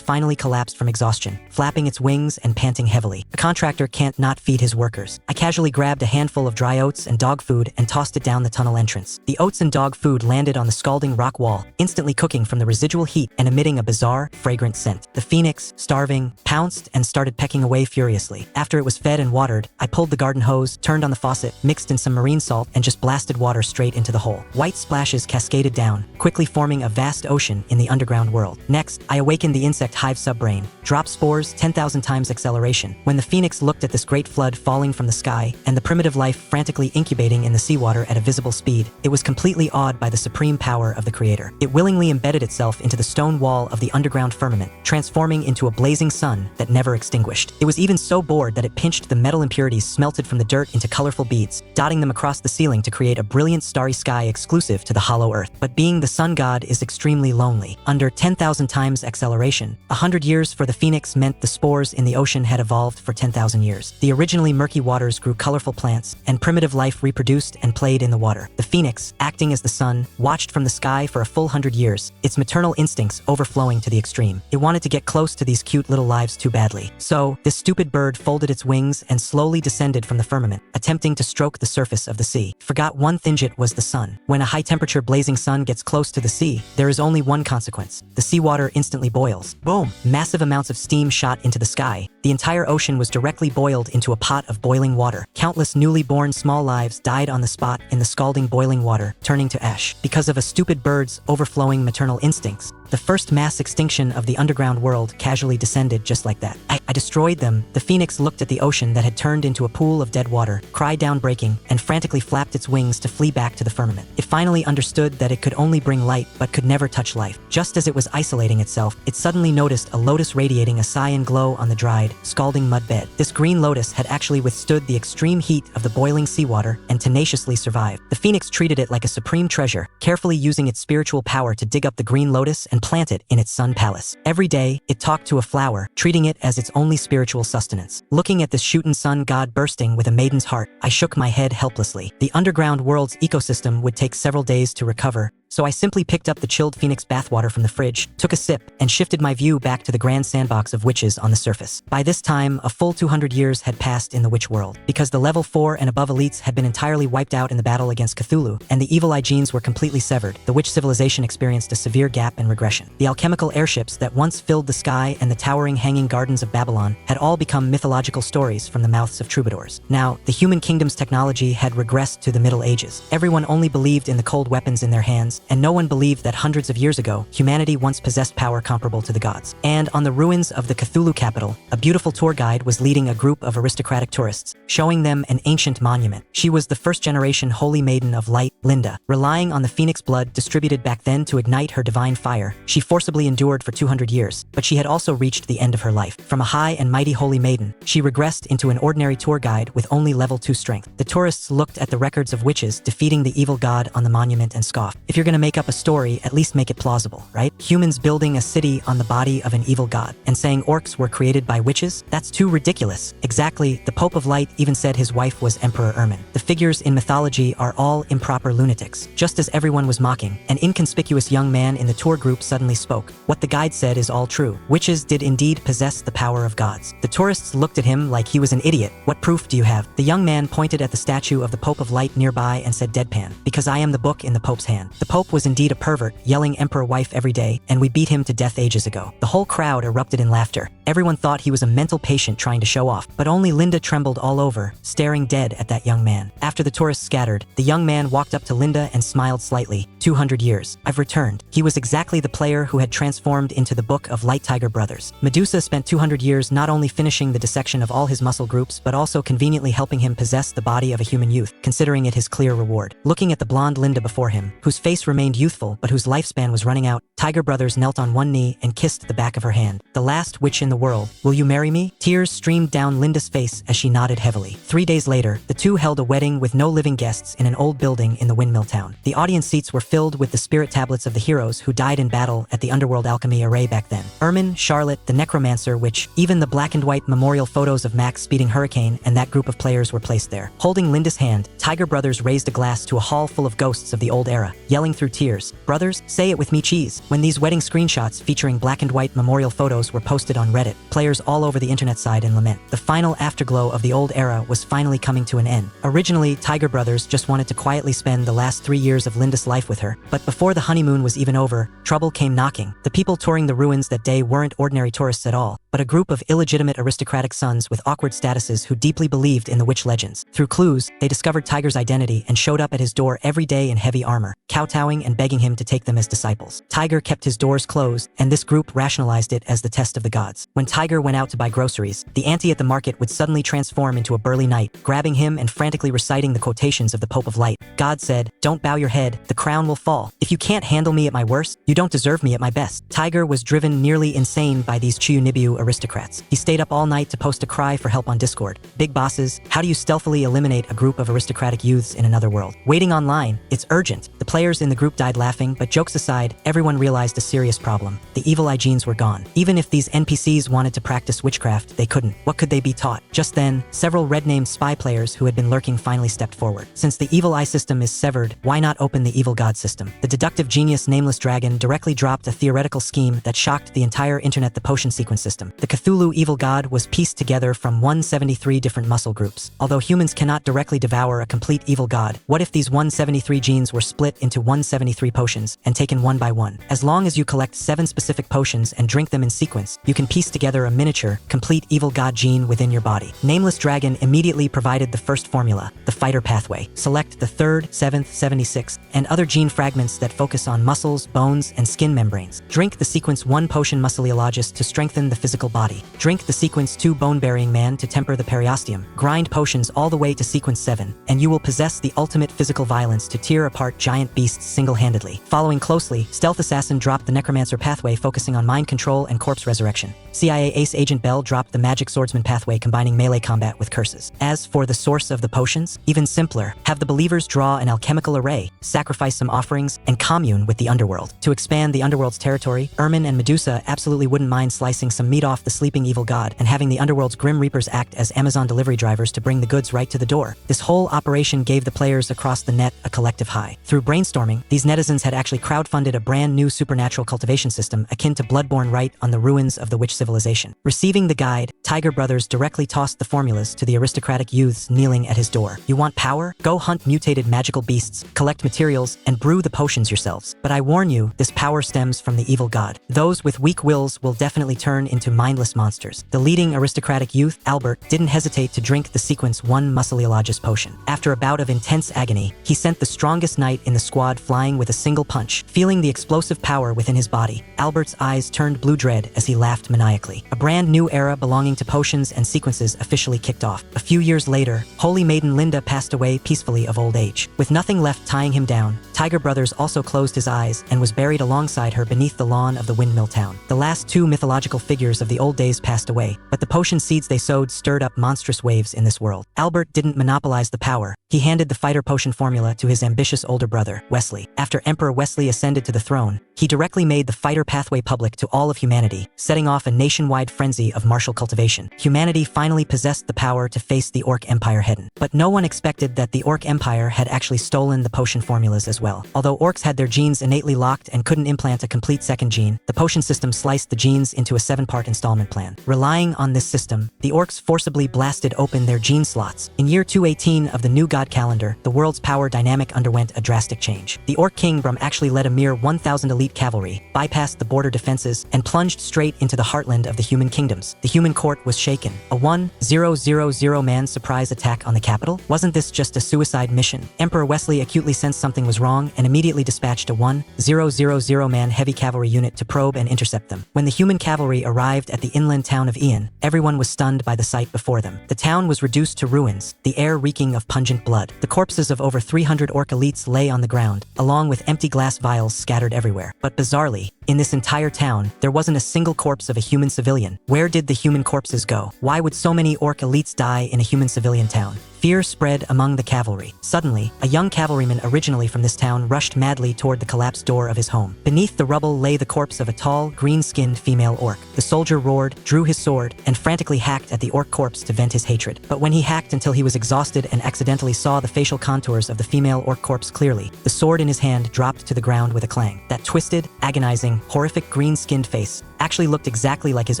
finally collapsed from exhaustion, flapping its wings and panting heavily. A contractor can't not feed his workers. I casually grabbed a handful of dry oats and dog food and tossed it down the tunnel entrance. The oats and dog food landed on the scalding rock wall, instantly cooking from the residual heat and emitting a bizarre, fragrant scent. The phoenix, starving, pounced and started pecking away furiously. After it was fed and watered, I pulled the garden hose, turned on the faucet, mixed in some marine salt, and just blasted water straight into the hole. White splashes cascaded down, quickly forming a vast ocean in the underground world. Next, I awakened the insect hive subbrain. Drop spores, 10,000 times acceleration. When the phoenix looked at this great flood falling from the sky, and the primitive life frantically incubating in the seawater at a visible speed, it was completely awed by the supreme power of the creator. It willingly embedded itself into the stone wall of the underground firmament, transforming into a blazing sun that never extinguished. It was even so bored that it pinched the metal impurities smelted from the dirt into colorful beads, dotting them across the ceiling to create a brilliant starry sky exclusive to the hollow earth. But being the sun god is extremely lonely. Under 10,000 times acceleration, 100 years for the phoenix meant the spores in the ocean had evolved for 10,000 years. The originally murky waters grew colorful plants, and primitive life reproduced and played in the water. The phoenix, acting as the sun, watched from the sky for a full 100 years, its maternal instincts overflowing to the extreme. It wanted to get close to these cute little lives too badly. So, this stupid bird folded its wings and slowly descended from the firmament, attempting to stroke the surface of the sea. Forgot one thingit was the sun. When a high-temperature blazing sun gets close to the sea, there is only one consequence. The seawater instantly boils. Boom! Massive amounts of steam shot into the sky. The entire ocean was directly boiled into a pot of boiling water. Countless newly born small lives died on the spot in the scalding boiling water, turning to ash. Because of a stupid bird's overflowing maternal instincts, the first mass extinction of the underground world casually descended just like that. I destroyed them. The Phoenix looked at the ocean that had turned into a pool of dead water, cried down breaking, and frantically flapped its wings to flee back to the firmament. It finally understood that it could only bring light but could never touch life. Just as it was isolating itself, it suddenly noticed a lotus radiating a cyan glow on the dried, scalding mud bed. This green lotus had actually withstood the extreme heat of the boiling seawater and tenaciously survived. The Phoenix treated it like a supreme treasure, carefully using its spiritual power to dig up the green lotus and plant it in its sun palace. Every day, it talked to a flower, treating it as its only spiritual sustenance. Looking at this shooting sun god bursting with a maiden's heart, I shook my head helplessly. The underground world's ecosystem would take several days to recover, so I simply picked up the chilled Phoenix bathwater from the fridge, took a sip, and shifted my view back to the grand sandbox of witches on the surface. By this time, a full 200 years had passed in the witch world. Because the level 4 and above elites had been entirely wiped out in the battle against Cthulhu, and the evil eye genes were completely severed, the witch civilization experienced a severe gap and regression. The alchemical airships that once filled the sky and the towering hanging gardens of Babylon had all become mythological stories from the mouths of troubadours. Now, the human kingdom's technology had regressed to the Middle Ages. Everyone only believed in the cold weapons in their hands, and no one believed that hundreds of years ago, humanity once possessed power comparable to the gods. And on the ruins of the Cthulhu capital, a beautiful tour guide was leading a group of aristocratic tourists, showing them an ancient monument. She was the first-generation holy maiden of light, Linda. Relying on the Phoenix blood distributed back then to ignite her divine fire, she forcibly endured for 200 years, but she had also reached the end of her life. From a high and mighty holy maiden, she regressed into an ordinary tour guide with only level 2 strength. The tourists looked at the records of witches defeating the evil god on the monument and scoffed. If you're gonna make up a story, at least make it plausible, right? Humans building a city on the body of an evil god and saying orcs were created by witches? That's too ridiculous. Exactly, the Pope of Light even said his wife was Emperor Ermin. The figures in mythology are all improper lunatics. Just as everyone was mocking, an inconspicuous young man in the tour group suddenly spoke. What the guide said is all true. Witches did indeed possess the power of gods. The tourists looked at him like he was an idiot. What proof do you have? The young man pointed at the statue of the Pope of Light nearby and said deadpan, because I am the book in the Pope's hand. The Pope was indeed a pervert, yelling emperor wife every day, and we beat him to death ages ago. The whole crowd erupted in laughter. Everyone thought he was a mental patient trying to show off, but only Linda trembled all over, staring dead at that young man. After the tourists scattered, the young man walked up to Linda and smiled slightly. 200 years. I've returned. He was exactly the player who had transformed into the Book of Light Tiger Brothers. Medusa spent 200 years not only finishing the dissection of all his muscle groups, but also conveniently helping him possess the body of a human youth, considering it his clear reward. Looking at the blonde Linda before him, whose face remained youthful but whose lifespan was running out, Tiger Brothers knelt on one knee and kissed the back of her hand. The last witch in the world. Will you marry me? Tears streamed down Linda's face as she nodded heavily. 3 days later, the two held a wedding with no living guests in an old building in the windmill town. The audience seats were filled with the spirit tablets of the heroes who died in battle at the underworld alchemy array back then. Ermin, Charlotte, the necromancer witch, even the black and white memorial photos of Max speeding Hurricane and that group of players were placed there. Holding Linda's hand, Tiger Brothers raised a glass to a hall full of ghosts of the old era, yelling through tears, "Brothers, say it with me cheese." When these wedding screenshots featuring black and white memorial photos were posted on Reddit, players all over the internet sighed in lament. The final afterglow of the old era was finally coming to an end. Originally, Tiger Brothers just wanted to quietly spend the last 3 years of Linda's life with her, but before the honeymoon was even over, trouble came knocking. The people touring the ruins that day weren't ordinary tourists at all, but a group of illegitimate aristocratic sons with awkward statuses who deeply believed in the witch legends. Through clues, they discovered Tiger's identity and showed up at his door every day in heavy armor, kowtowing and begging him to take them as disciples. Tiger kept his doors closed, and this group rationalized it as the test of the gods. When Tiger went out to buy groceries, the auntie at the market would suddenly transform into a burly knight, grabbing him and frantically reciting the quotations of the Pope of Light. God said, "Don't bow your head, the crown will fall. If you can't handle me at my worst, you don't deserve me at my best." Tiger was driven nearly insane by these Chiunibiu aristocrats. He stayed up all night to post a cry for help on Discord. "Big bosses, how do you stealthily eliminate a group of aristocratic youths in another world? Waiting online, it's urgent." The players in the group died laughing, but jokes aside, everyone realized a serious problem. The evil eye genes were gone. Even if these NPCs wanted to practice witchcraft, they couldn't. What could they be taught? Just then, several red-named spy players who had been lurking finally stepped forward. Since the evil eye system is severed, why not open the evil god system? The deductive genius Nameless Dragon directly dropped a theoretical scheme that shocked the entire internet: the potion sequence system. The Cthulhu Evil God was pieced together from 173 different muscle groups. Although humans cannot directly devour a complete evil god, what if these 173 genes were split into 173 potions and taken one by one? As long as you collect 7 specific potions and drink them in sequence, you can piece together a miniature, complete evil god gene within your body. Nameless Dragon immediately provided the first formula, the fighter pathway. Select the 3rd, 7th, 76th, and other gene fragments that focus on muscles, bones, and skin membranes. Drink the sequence 1 potion Muscleologist to strengthen the physical body. Drink the sequence 2 Bone-Bearing Man to temper the periosteum. Grind potions all the way to sequence 7, and you will possess the ultimate physical violence to tear apart giant beasts single-handedly. Following closely, Stealth Assassin dropped the Necromancer pathway focusing on mind control and corpse resurrection. CIA Ace Agent Bell dropped the Magic Swordsman pathway combining melee combat with curses. As for the source of the potions, even simpler, have the believers draw an alchemical array, sacrifice some offerings, and commune with the underworld. To expand the underworld's territory, Ermin and Medusa absolutely wouldn't mind slicing some meat off the sleeping evil god and having the underworld's Grim Reapers act as Amazon delivery drivers to bring the goods right to the door. This whole operation gave the players across the net a collective high. Through brainstorming, these netizens had actually crowdfunded a brand new supernatural cultivation system akin to Bloodborne right on the ruins of the witch civilization. Receiving the guide, Tiger Brothers directly tossed the formulas to the aristocratic youths kneeling at his door. You want power? Go hunt mutated magical beasts, collect materials, and brew the potions yourselves. But I warn you, this power stems from the evil god. Those with weak wills will definitely turn into mindless monsters. The leading aristocratic youth, Albert, didn't hesitate to drink the sequence 1 Muscleologist potion. After a bout of intense agony, he sent the strongest knight in the squad flying with a single punch. Feeling the explosive power within his body, Albert's eyes turned blue dread as he laughed maniacally. A brand new era belonging to potions and sequences officially kicked off. A few years later, Holy Maiden Linda passed away peacefully of old age. With nothing left tying him down, Tiger Brothers also closed his eyes and was buried alongside her beneath the lawn of the Windmill Town. The last 2 mythological figures of the old days passed away, but the potion seeds they sowed stirred up monstrous waves in this world. Albert didn't monopolize the power. He handed the fighter potion formula to his ambitious older brother, Wesley. After Emperor Wesley ascended to the throne, he directly made the fighter pathway public to all of humanity, setting off a nationwide frenzy of martial cultivation. Humanity finally possessed the power to face the Orc Empire head-on. But no one expected that the Orc Empire had actually stolen the potion formulas as well. Although orcs had their genes innately locked and couldn't implant a complete second gene, the potion system sliced the genes into a 7-part installment plan. Relying on this system, the orcs forcibly blasted open their gene slots. In year 218 of the new god calendar, the world's power dynamic underwent a drastic change. The Orc King Brum actually led a mere 1,000 elite cavalry, bypassed the border defenses, and plunged straight into the heartland of the human kingdoms. The human court was shaken. A 1,000-man surprise attack on the capital? Wasn't this just a suicide mission? Emperor Wesley acutely sensed something was wrong and immediately dispatched a 1,000-man heavy cavalry unit to probe and intercept them. When the human cavalry arrived at the inland town of Ian, everyone was stunned by the sight before them. The town was reduced to ruins, the air reeking of pungent blood. The corpses of over 300 orc elites lay on the ground, along with empty glass vials scattered everywhere. But bizarrely, in this entire town, there wasn't a single corpse of a human civilian. Where did the human corpses go? Why would so many orc elites die in a human civilian town? Fear spread among the cavalry. Suddenly, a young cavalryman originally from this town rushed madly toward the collapsed door of his home. Beneath the rubble lay the corpse of a tall, green-skinned female orc. The soldier roared, drew his sword, and frantically hacked at the orc corpse to vent his hatred. But when he hacked until he was exhausted and accidentally saw the facial contours of the female orc corpse clearly, the sword in his hand dropped to the ground with a clang. That twisted, agonizing, horrific green-skinned face actually looked exactly like his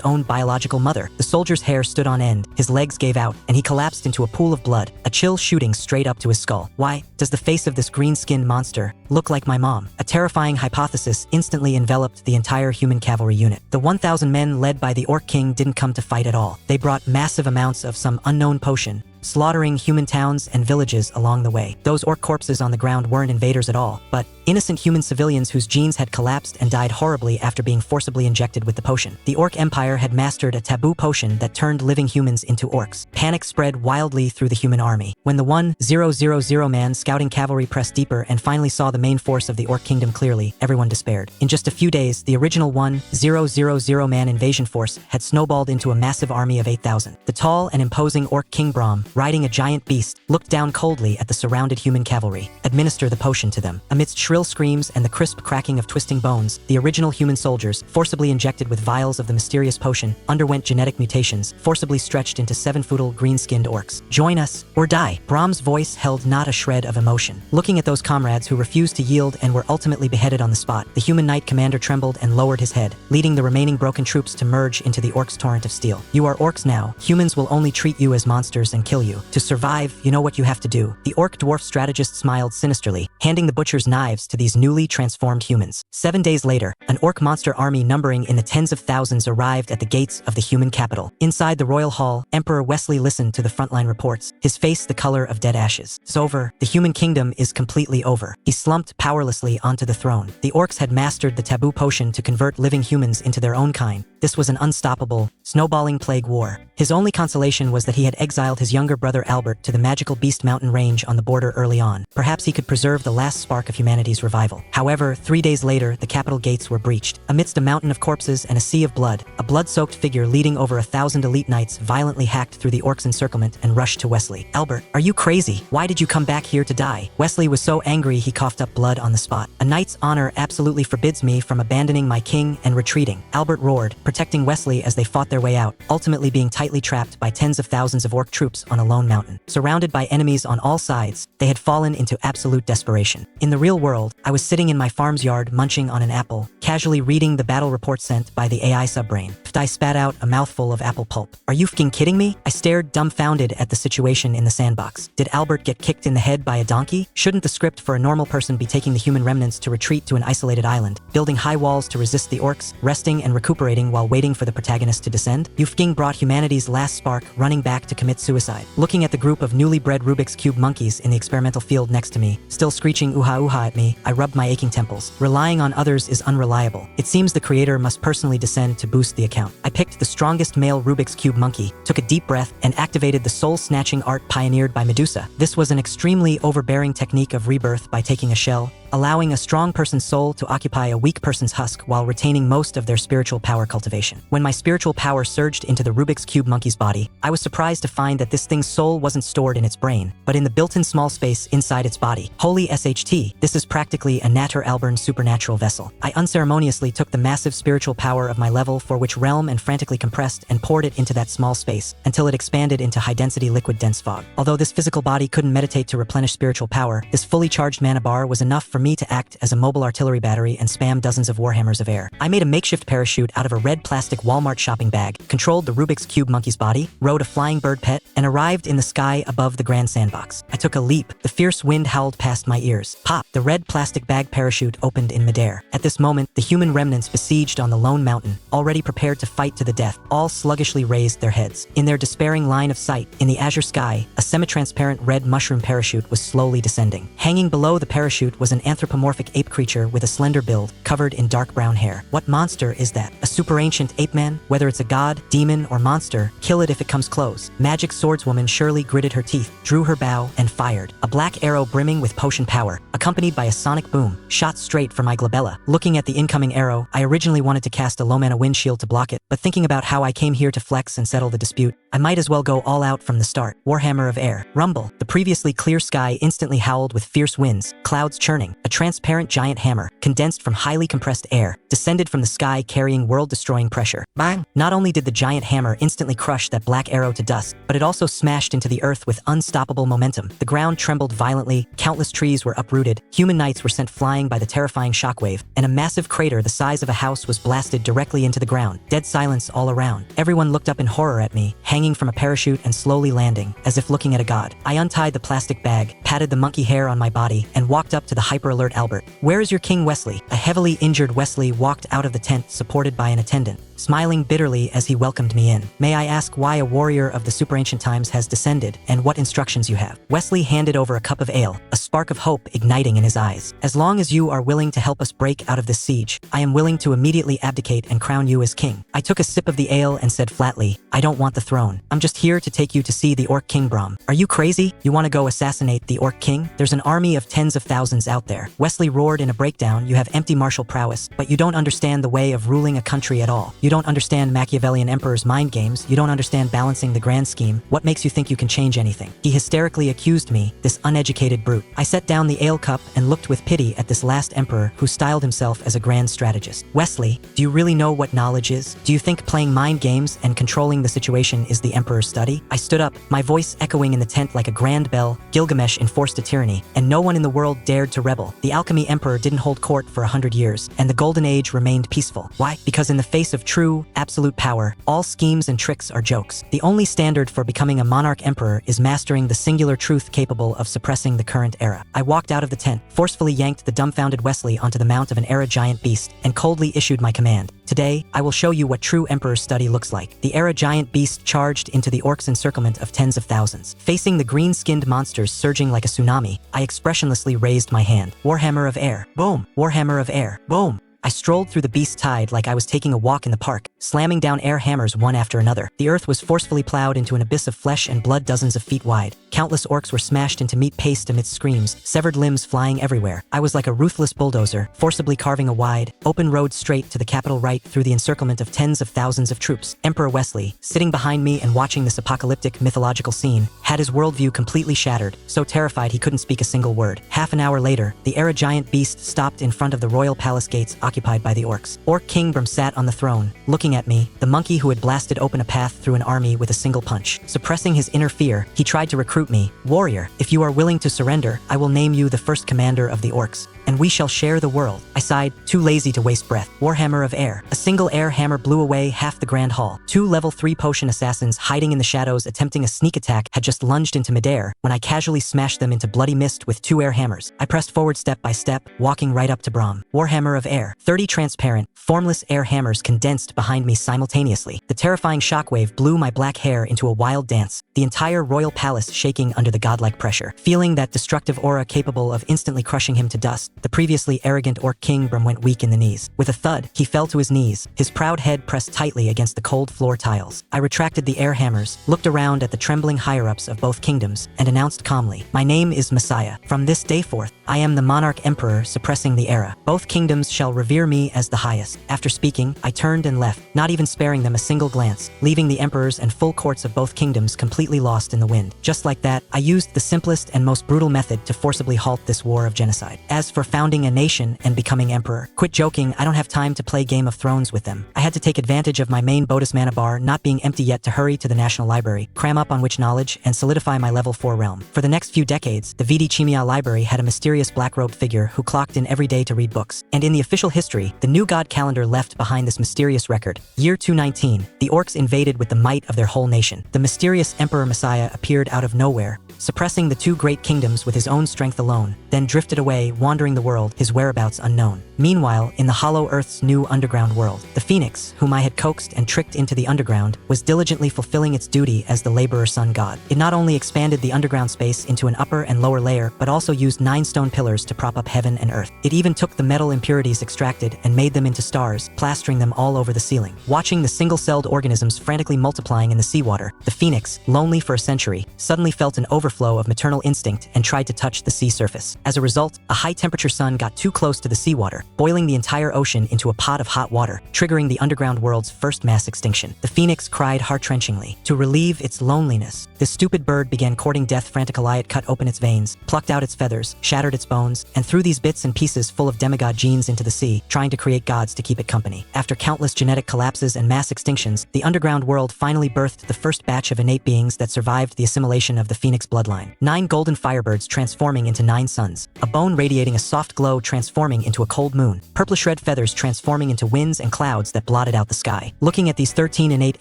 own biological mother. The soldier's hair stood on end, his legs gave out, and he collapsed into a pool of blood, a chill shooting straight up to his skull. Why does the face of this green-skinned monster look like my mom? A terrifying hypothesis instantly enveloped the entire human cavalry unit. The 1,000 men led by the Orc King didn't come to fight at all. They brought massive amounts of some unknown potion, slaughtering human towns and villages along the way. Those orc corpses on the ground weren't invaders at all, but innocent human civilians whose genes had collapsed and died horribly after being forcibly injected with the potion. The Orc Empire had mastered a taboo potion that turned living humans into orcs. Panic spread wildly through the human army. When the 1,000-man scouting cavalry pressed deeper and finally saw the main force of the Orc Kingdom clearly, everyone despaired. In just a few days, the original 1,000-man invasion force had snowballed into a massive army of 8,000. The tall and imposing Orc King Brom, riding a giant beast, looked down coldly at the surrounded human cavalry. Administer the potion to them. Amidst shrill screams and the crisp cracking of twisting bones, the original human soldiers, forcibly injected with vials of the mysterious potion, underwent genetic mutations, forcibly stretched into 7-foot green-skinned orcs. Join us, or die. Brom's voice held not a shred of emotion. Looking at those comrades who refused to yield and were ultimately beheaded on the spot, the human knight commander trembled and lowered his head, leading the remaining broken troops to merge into the orcs' torrent of steel. You are orcs now. Humans will only treat you as monsters and kill kill you. To survive, you know what you have to do. The orc dwarf strategist smiled sinisterly, handing the butcher's knives to these newly transformed humans. 7 days later, an orc monster army numbering in the tens of thousands arrived at the gates of the human capital. Inside the royal hall, Emperor Wesley listened to the frontline reports, his face the color of dead ashes. It's over. The human kingdom is completely over. He slumped powerlessly onto the throne. The orcs had mastered the taboo potion to convert living humans into their own kind. This was an unstoppable, snowballing plague war. His only consolation was that he had exiled his younger brother Albert to the magical Beast Mountain range on the border early on. Perhaps he could preserve the last spark of humanity's revival. However, 3 days later, the capital gates were breached. Amidst a mountain of corpses and a sea of blood, a blood-soaked figure leading over 1,000 elite knights violently hacked through the orcs' encirclement and rushed to Wesley. "Albert, are you crazy? Why did you come back here to die?" Wesley was so angry he coughed up blood on the spot. "A knight's honor absolutely forbids me from abandoning my king and retreating," Albert roared, protecting Wesley as they fought their way out, ultimately being tightly trapped by tens of thousands of orc troops on a lone mountain. Surrounded by enemies on all sides, they had fallen into absolute desperation. In the real world, I was sitting in my farm's yard munching on an apple, casually reading the battle report sent by the AI subbrain. I spat out a mouthful of apple pulp. "Are you f***ing kidding me?" I stared dumbfounded at the situation in the sandbox. Did Albert get kicked in the head by a donkey? Shouldn't the script for a normal person be taking the human remnants to retreat to an isolated island, building high walls to resist the orcs, resting and recuperating while waiting for the protagonist to descend? You f***ing brought humanity's last spark running back to commit suicide. Looking at the group of newly bred Rubik's Cube monkeys in the experimental field next to me, still screeching ooha ooha at me, I rubbed my aching temples. Relying on others is unreliable. It seems the creator must personally descend to boost the account. I picked the strongest male Rubik's Cube monkey, took a deep breath, and activated the soul-snatching art pioneered by Medusa. This was an extremely overbearing technique of rebirth by taking a shell, allowing a strong person's soul to occupy a weak person's husk while retaining most of their spiritual power cultivation. When my spiritual power surged into the Rubik's Cube monkey's body, I was surprised to find that this thing's soul wasn't stored in its brain, but in the built-in small space inside its body. Holy SHT, this is practically a Natur Albern supernatural vessel. I unceremoniously took the massive spiritual power of my level for which realm and frantically compressed and poured it into that small space, until it expanded into high-density liquid dense fog. Although this physical body couldn't meditate to replenish spiritual power, this fully charged mana bar was enough for me to act as a mobile artillery battery and spam dozens of warhammers of air. I made a makeshift parachute out of a red plastic Walmart shopping bag, controlled the Rubik's Cube monkey's body, rode a flying bird pet, and arrived in the sky above the grand sandbox. I took a leap. The fierce wind howled past my ears. Pop! The red plastic bag parachute opened in midair. At this moment, the human remnants besieged on the lone mountain, already prepared to fight to the death, all sluggishly raised their heads. In their despairing line of sight, in the azure sky, a semi-transparent red mushroom parachute was slowly descending. Hanging below the parachute was an anthropomorphic ape creature with a slender build, covered in dark brown hair. What monster is that? A super ancient ape man? Whether it's a god, demon, or monster, kill it if it comes close. Magic swordswoman surely gritted her teeth, drew her bow, and fired. A black arrow brimming with potion power, accompanied by a sonic boom, shot straight for my glabella. Looking at the incoming arrow, I originally wanted to cast a low-mana wind shield to block it, but thinking about how I came here to flex and settle the dispute, I might as well go all out from the start. Warhammer of air. Rumble. The previously clear sky instantly howled with fierce winds, clouds churning. A transparent giant hammer, condensed from highly compressed air, descended from the sky carrying world-destroying pressure. Bang! Not only did the giant hammer instantly crush that black arrow to dust, but it also smashed into the earth with unstoppable momentum. The ground trembled violently, countless trees were uprooted, human knights were sent flying by the terrifying shockwave, and a massive crater the size of a house was blasted directly into the ground. Dead silence all around. Everyone looked up in horror at me, hanging from a parachute and slowly landing, as if looking at a god. I untied the plastic bag, patted the monkey hair on my body, and walked up to the hyper-alert Albert. "Where is your king, Wesley?" A heavily injured Wesley walked out of the tent supported by an attendant, smiling bitterly as he welcomed me in. "May I ask why a warrior of the super ancient times has descended, and what instructions you have?" Wesley handed over a cup of ale, a spark of hope igniting in his eyes. "As long as you are willing to help us break out of this siege, I am willing to immediately abdicate and crown you as king." I took a sip of the ale and said flatly, "I don't want the throne. I'm just here to take you to see the Orc King Brahm." "Are you crazy? You want to go assassinate the Orc King? There's an army of tens of thousands out there." Wesley roared in a breakdown. "You have empty martial prowess, but you don't understand the way of ruling a country at all. You don't understand Machiavellian emperor's mind games. You don't understand balancing the grand scheme. What makes you think you can change anything?" He hysterically accused me, this uneducated brute. I set down the ale cup and looked with pity at this last emperor who styled himself as a grand strategist. "Wesley, do you really know what knowledge is? Do you think playing mind games and controlling the situation is the emperor's study?" I stood up, my voice echoing in the tent like a grand bell. Gilgamesh enforced a tyranny, and no one in the world dared to rebel. The alchemy emperor didn't hold court for 100 years, and the golden age remained peaceful. Why? Because in the face of true, absolute power, all schemes and tricks are jokes. The only standard for becoming a monarch emperor is mastering the singular truth capable of suppressing the current era. I walked out of the tent, forcefully yanked the dumbfounded Wesley onto the mount of an era giant beast, and coldly issued my command. Today, I will show you what true emperor's study looks like. The era giant beast charged into the orcs' encirclement of tens of thousands. Facing the green-skinned monsters surging like a tsunami, I expressionlessly raised my hand. Warhammer of air. Boom! Warhammer of air. Boom! I strolled through the beast's tide like I was taking a walk in the park, slamming down air hammers one after another. The earth was forcefully plowed into an abyss of flesh and blood dozens of feet wide. Countless orcs were smashed into meat paste amidst screams, severed limbs flying everywhere. I was like a ruthless bulldozer, forcibly carving a wide, open road straight to the capital right through the encirclement of tens of thousands of troops. Emperor Wesley, sitting behind me and watching this apocalyptic mythological scene, had his worldview completely shattered, so terrified he couldn't speak a single word. Half an hour later, the era giant beast stopped in front of the royal palace gates occupied by the orcs. Orc King Brum sat on the throne, looking at me, the monkey who had blasted open a path through an army with a single punch. Suppressing his inner fear, he tried to recruit me. Warrior, if you are willing to surrender, I will name you the first commander of the orcs, and we shall share the world. I sighed, too lazy to waste breath. Warhammer of air. A single air hammer blew away half the grand hall. 2 level 3 potion assassins hiding in the shadows attempting a sneak attack had just lunged into midair when I casually smashed them into bloody mist with 2 air hammers. I pressed forward step by step, walking right up to Brahm. Warhammer of air. 30 transparent, formless air hammers condensed behind me simultaneously. The terrifying shockwave blew my black hair into a wild dance, the entire royal palace shaking under the godlike pressure. Feeling that destructive aura capable of instantly crushing him to dust, the previously arrogant Orc King Brum went weak in the knees. With a thud, he fell to his knees, his proud head pressed tightly against the cold floor tiles. I retracted the air hammers, looked around at the trembling higher-ups of both kingdoms, and announced calmly, "My name is Messiah. From this day forth, I am the monarch emperor suppressing the era. Both kingdoms shall revere me as the highest." After speaking, I turned and left, not even sparing them a single glance, leaving the emperors and full courts of both kingdoms completely lost in the wind. Just like that, I used the simplest and most brutal method to forcibly halt this war of genocide. As for founding a nation and becoming emperor, quit joking, I don't have time to play Game of Thrones with them. I had to take advantage of my main Bodis mana bar not being empty yet to hurry to the National Library, cram up on witch knowledge, and solidify my level 4 realm. For the next few decades, the VD Chimia library had a mysterious black-robed figure who clocked in every day to read books. And in the official history, the new god calendar left behind this mysterious record. Year 219, the orcs invaded with the might of their whole nation. The mysterious Emperor Messiah appeared out of nowhere, suppressing the 2 great kingdoms with his own strength alone, then drifted away, wandering the world, his whereabouts unknown. Meanwhile, in the Hollow Earth's new underground world, the Phoenix, whom I had coaxed and tricked into the underground, was diligently fulfilling its duty as the laborer sun god. It not only expanded the underground space into an upper and lower layer, but also used 9 stone pillars to prop up heaven and earth. It even took the metal impurities extracted and made them into stars, plastering them all over the ceiling. Watching the single-celled organisms frantically multiplying in the seawater, the Phoenix, lonely for a century, suddenly felt an overflow of maternal instinct and tried to touch the sea surface. As a result, a high-temperature sun got too close to the seawater, boiling the entire ocean into a pot of hot water, triggering the underground world's first mass extinction. The Phoenix cried heart-wrenchingly. To relieve its loneliness, the stupid bird began courting death. Frantically it cut open its veins, plucked out its feathers, shattered its bones, and threw these bits and pieces full of demigod genes into the sea, trying to create gods to keep it company. After countless genetic collapses and mass extinctions, the underground world finally birthed the first batch of innate beings that survived the assimilation of the Phoenix bloodline. 9 golden firebirds transforming into 9 suns, a bone radiating a soft glow transforming into a cold moon, purplish red feathers transforming into winds and clouds that blotted out the sky. Looking at these 13 innate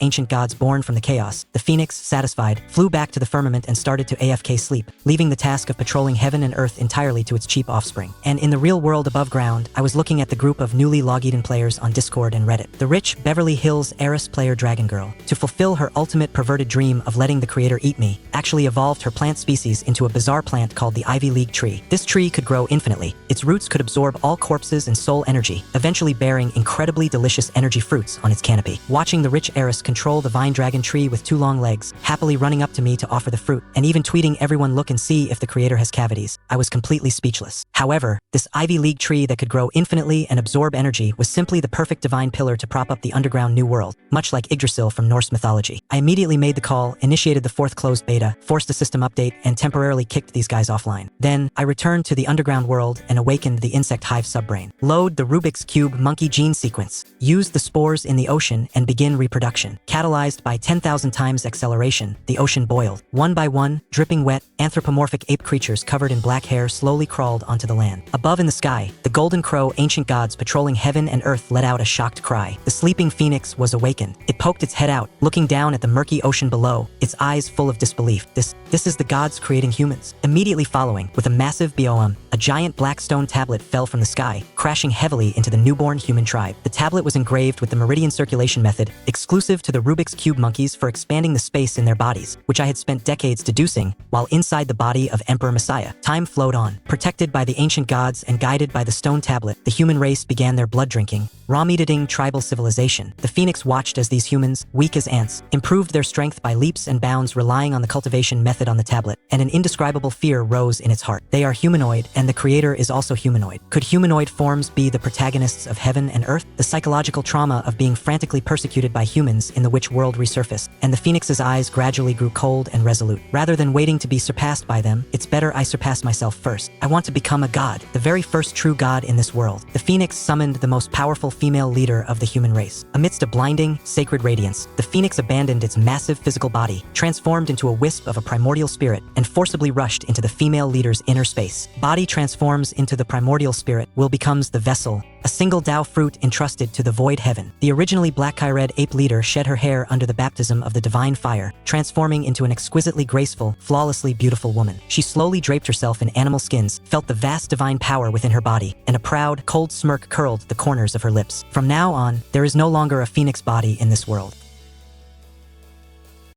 ancient gods born from the chaos, the Phoenix, satisfied, flew back to the firmament and started to AFK sleep, leaving the task of patrolling heaven and earth entirely to its cheap offspring. And in the real world above ground, I was looking at the group of newly log-eaten players on Discord and Reddit. The rich Beverly Hills heiress player Dragon Girl, to fulfill her ultimate perverted dream of letting the creator eat me, actually evolved her plant species into a bizarre plant called the Ivy League tree. This tree could grow infinitely. Its roots could absorb all corpses and soul energy, eventually bearing incredibly delicious energy fruits on its canopy. Watching the rich heiress control the vine dragon tree with 2 long legs, happily running up to me to offer the fruit, and even tweeting everyone look and see if the creator has cavities, I was completely speechless. However, this Ivy League tree that could grow infinitely and absorb energy was simply the perfect divine pillar to prop up the underground new world, much like Yggdrasil from Norse mythology. I immediately made the call, initiated the 4th closed beta, forced a system update, and temporarily kicked these guys offline. Then, I returned to the underground world and and awakened the insect hive subbrain. Load the Rubik's Cube monkey gene sequence. Use the spores in the ocean and begin reproduction. Catalyzed by 10,000 times acceleration, the ocean boiled. One by one, dripping wet, anthropomorphic ape creatures covered in black hair slowly crawled onto the land. Above in the sky, the golden crow ancient gods patrolling heaven and earth let out a shocked cry. The sleeping phoenix was awakened. It poked its head out, looking down at the murky ocean below, its eyes full of disbelief. This is the gods creating humans. Immediately following, with a massive boom, a giant black stone tablet fell from the sky, crashing heavily into the newborn human tribe. The tablet was engraved with the meridian circulation method, exclusive to the Rubik's Cube monkeys for expanding the space in their bodies, which I had spent decades deducing, while inside the body of Emperor Messiah. Time flowed on. Protected by the ancient gods and guided by the stone tablet, the human race began their blood-drinking, raw-meat-eating tribal civilization. The phoenix watched as these humans, weak as ants, improved their strength by leaps and bounds relying on the cultivation method on the tablet, and an indescribable fear rose in its heart. They are humanoid, and the creator is also humanoid. Could humanoid forms be the protagonists of heaven and earth? The psychological trauma of being frantically persecuted by humans in the witch world resurfaced, and the phoenix's eyes gradually grew cold and resolute. Rather than waiting to be surpassed by them, it's better I surpass myself first. I want to become a god, the very first true god in this world. The phoenix summoned the most powerful female leader of the human race. Amidst a blinding, sacred radiance, the phoenix abandoned its massive physical body, transformed into a wisp of a primordial spirit, and forcibly rushed into the female leader's inner space. Body transforms into the primordial spirit, will becomes the vessel, a single Tao fruit entrusted to the void heaven. The originally black-eye-red ape leader shed her hair under the baptism of the divine fire, transforming into an exquisitely graceful, flawlessly beautiful woman. She slowly draped herself in animal skins, felt the vast divine power within her body, and a proud, cold smirk curled the corners of her lips. From now on, there is no longer a phoenix body in this world.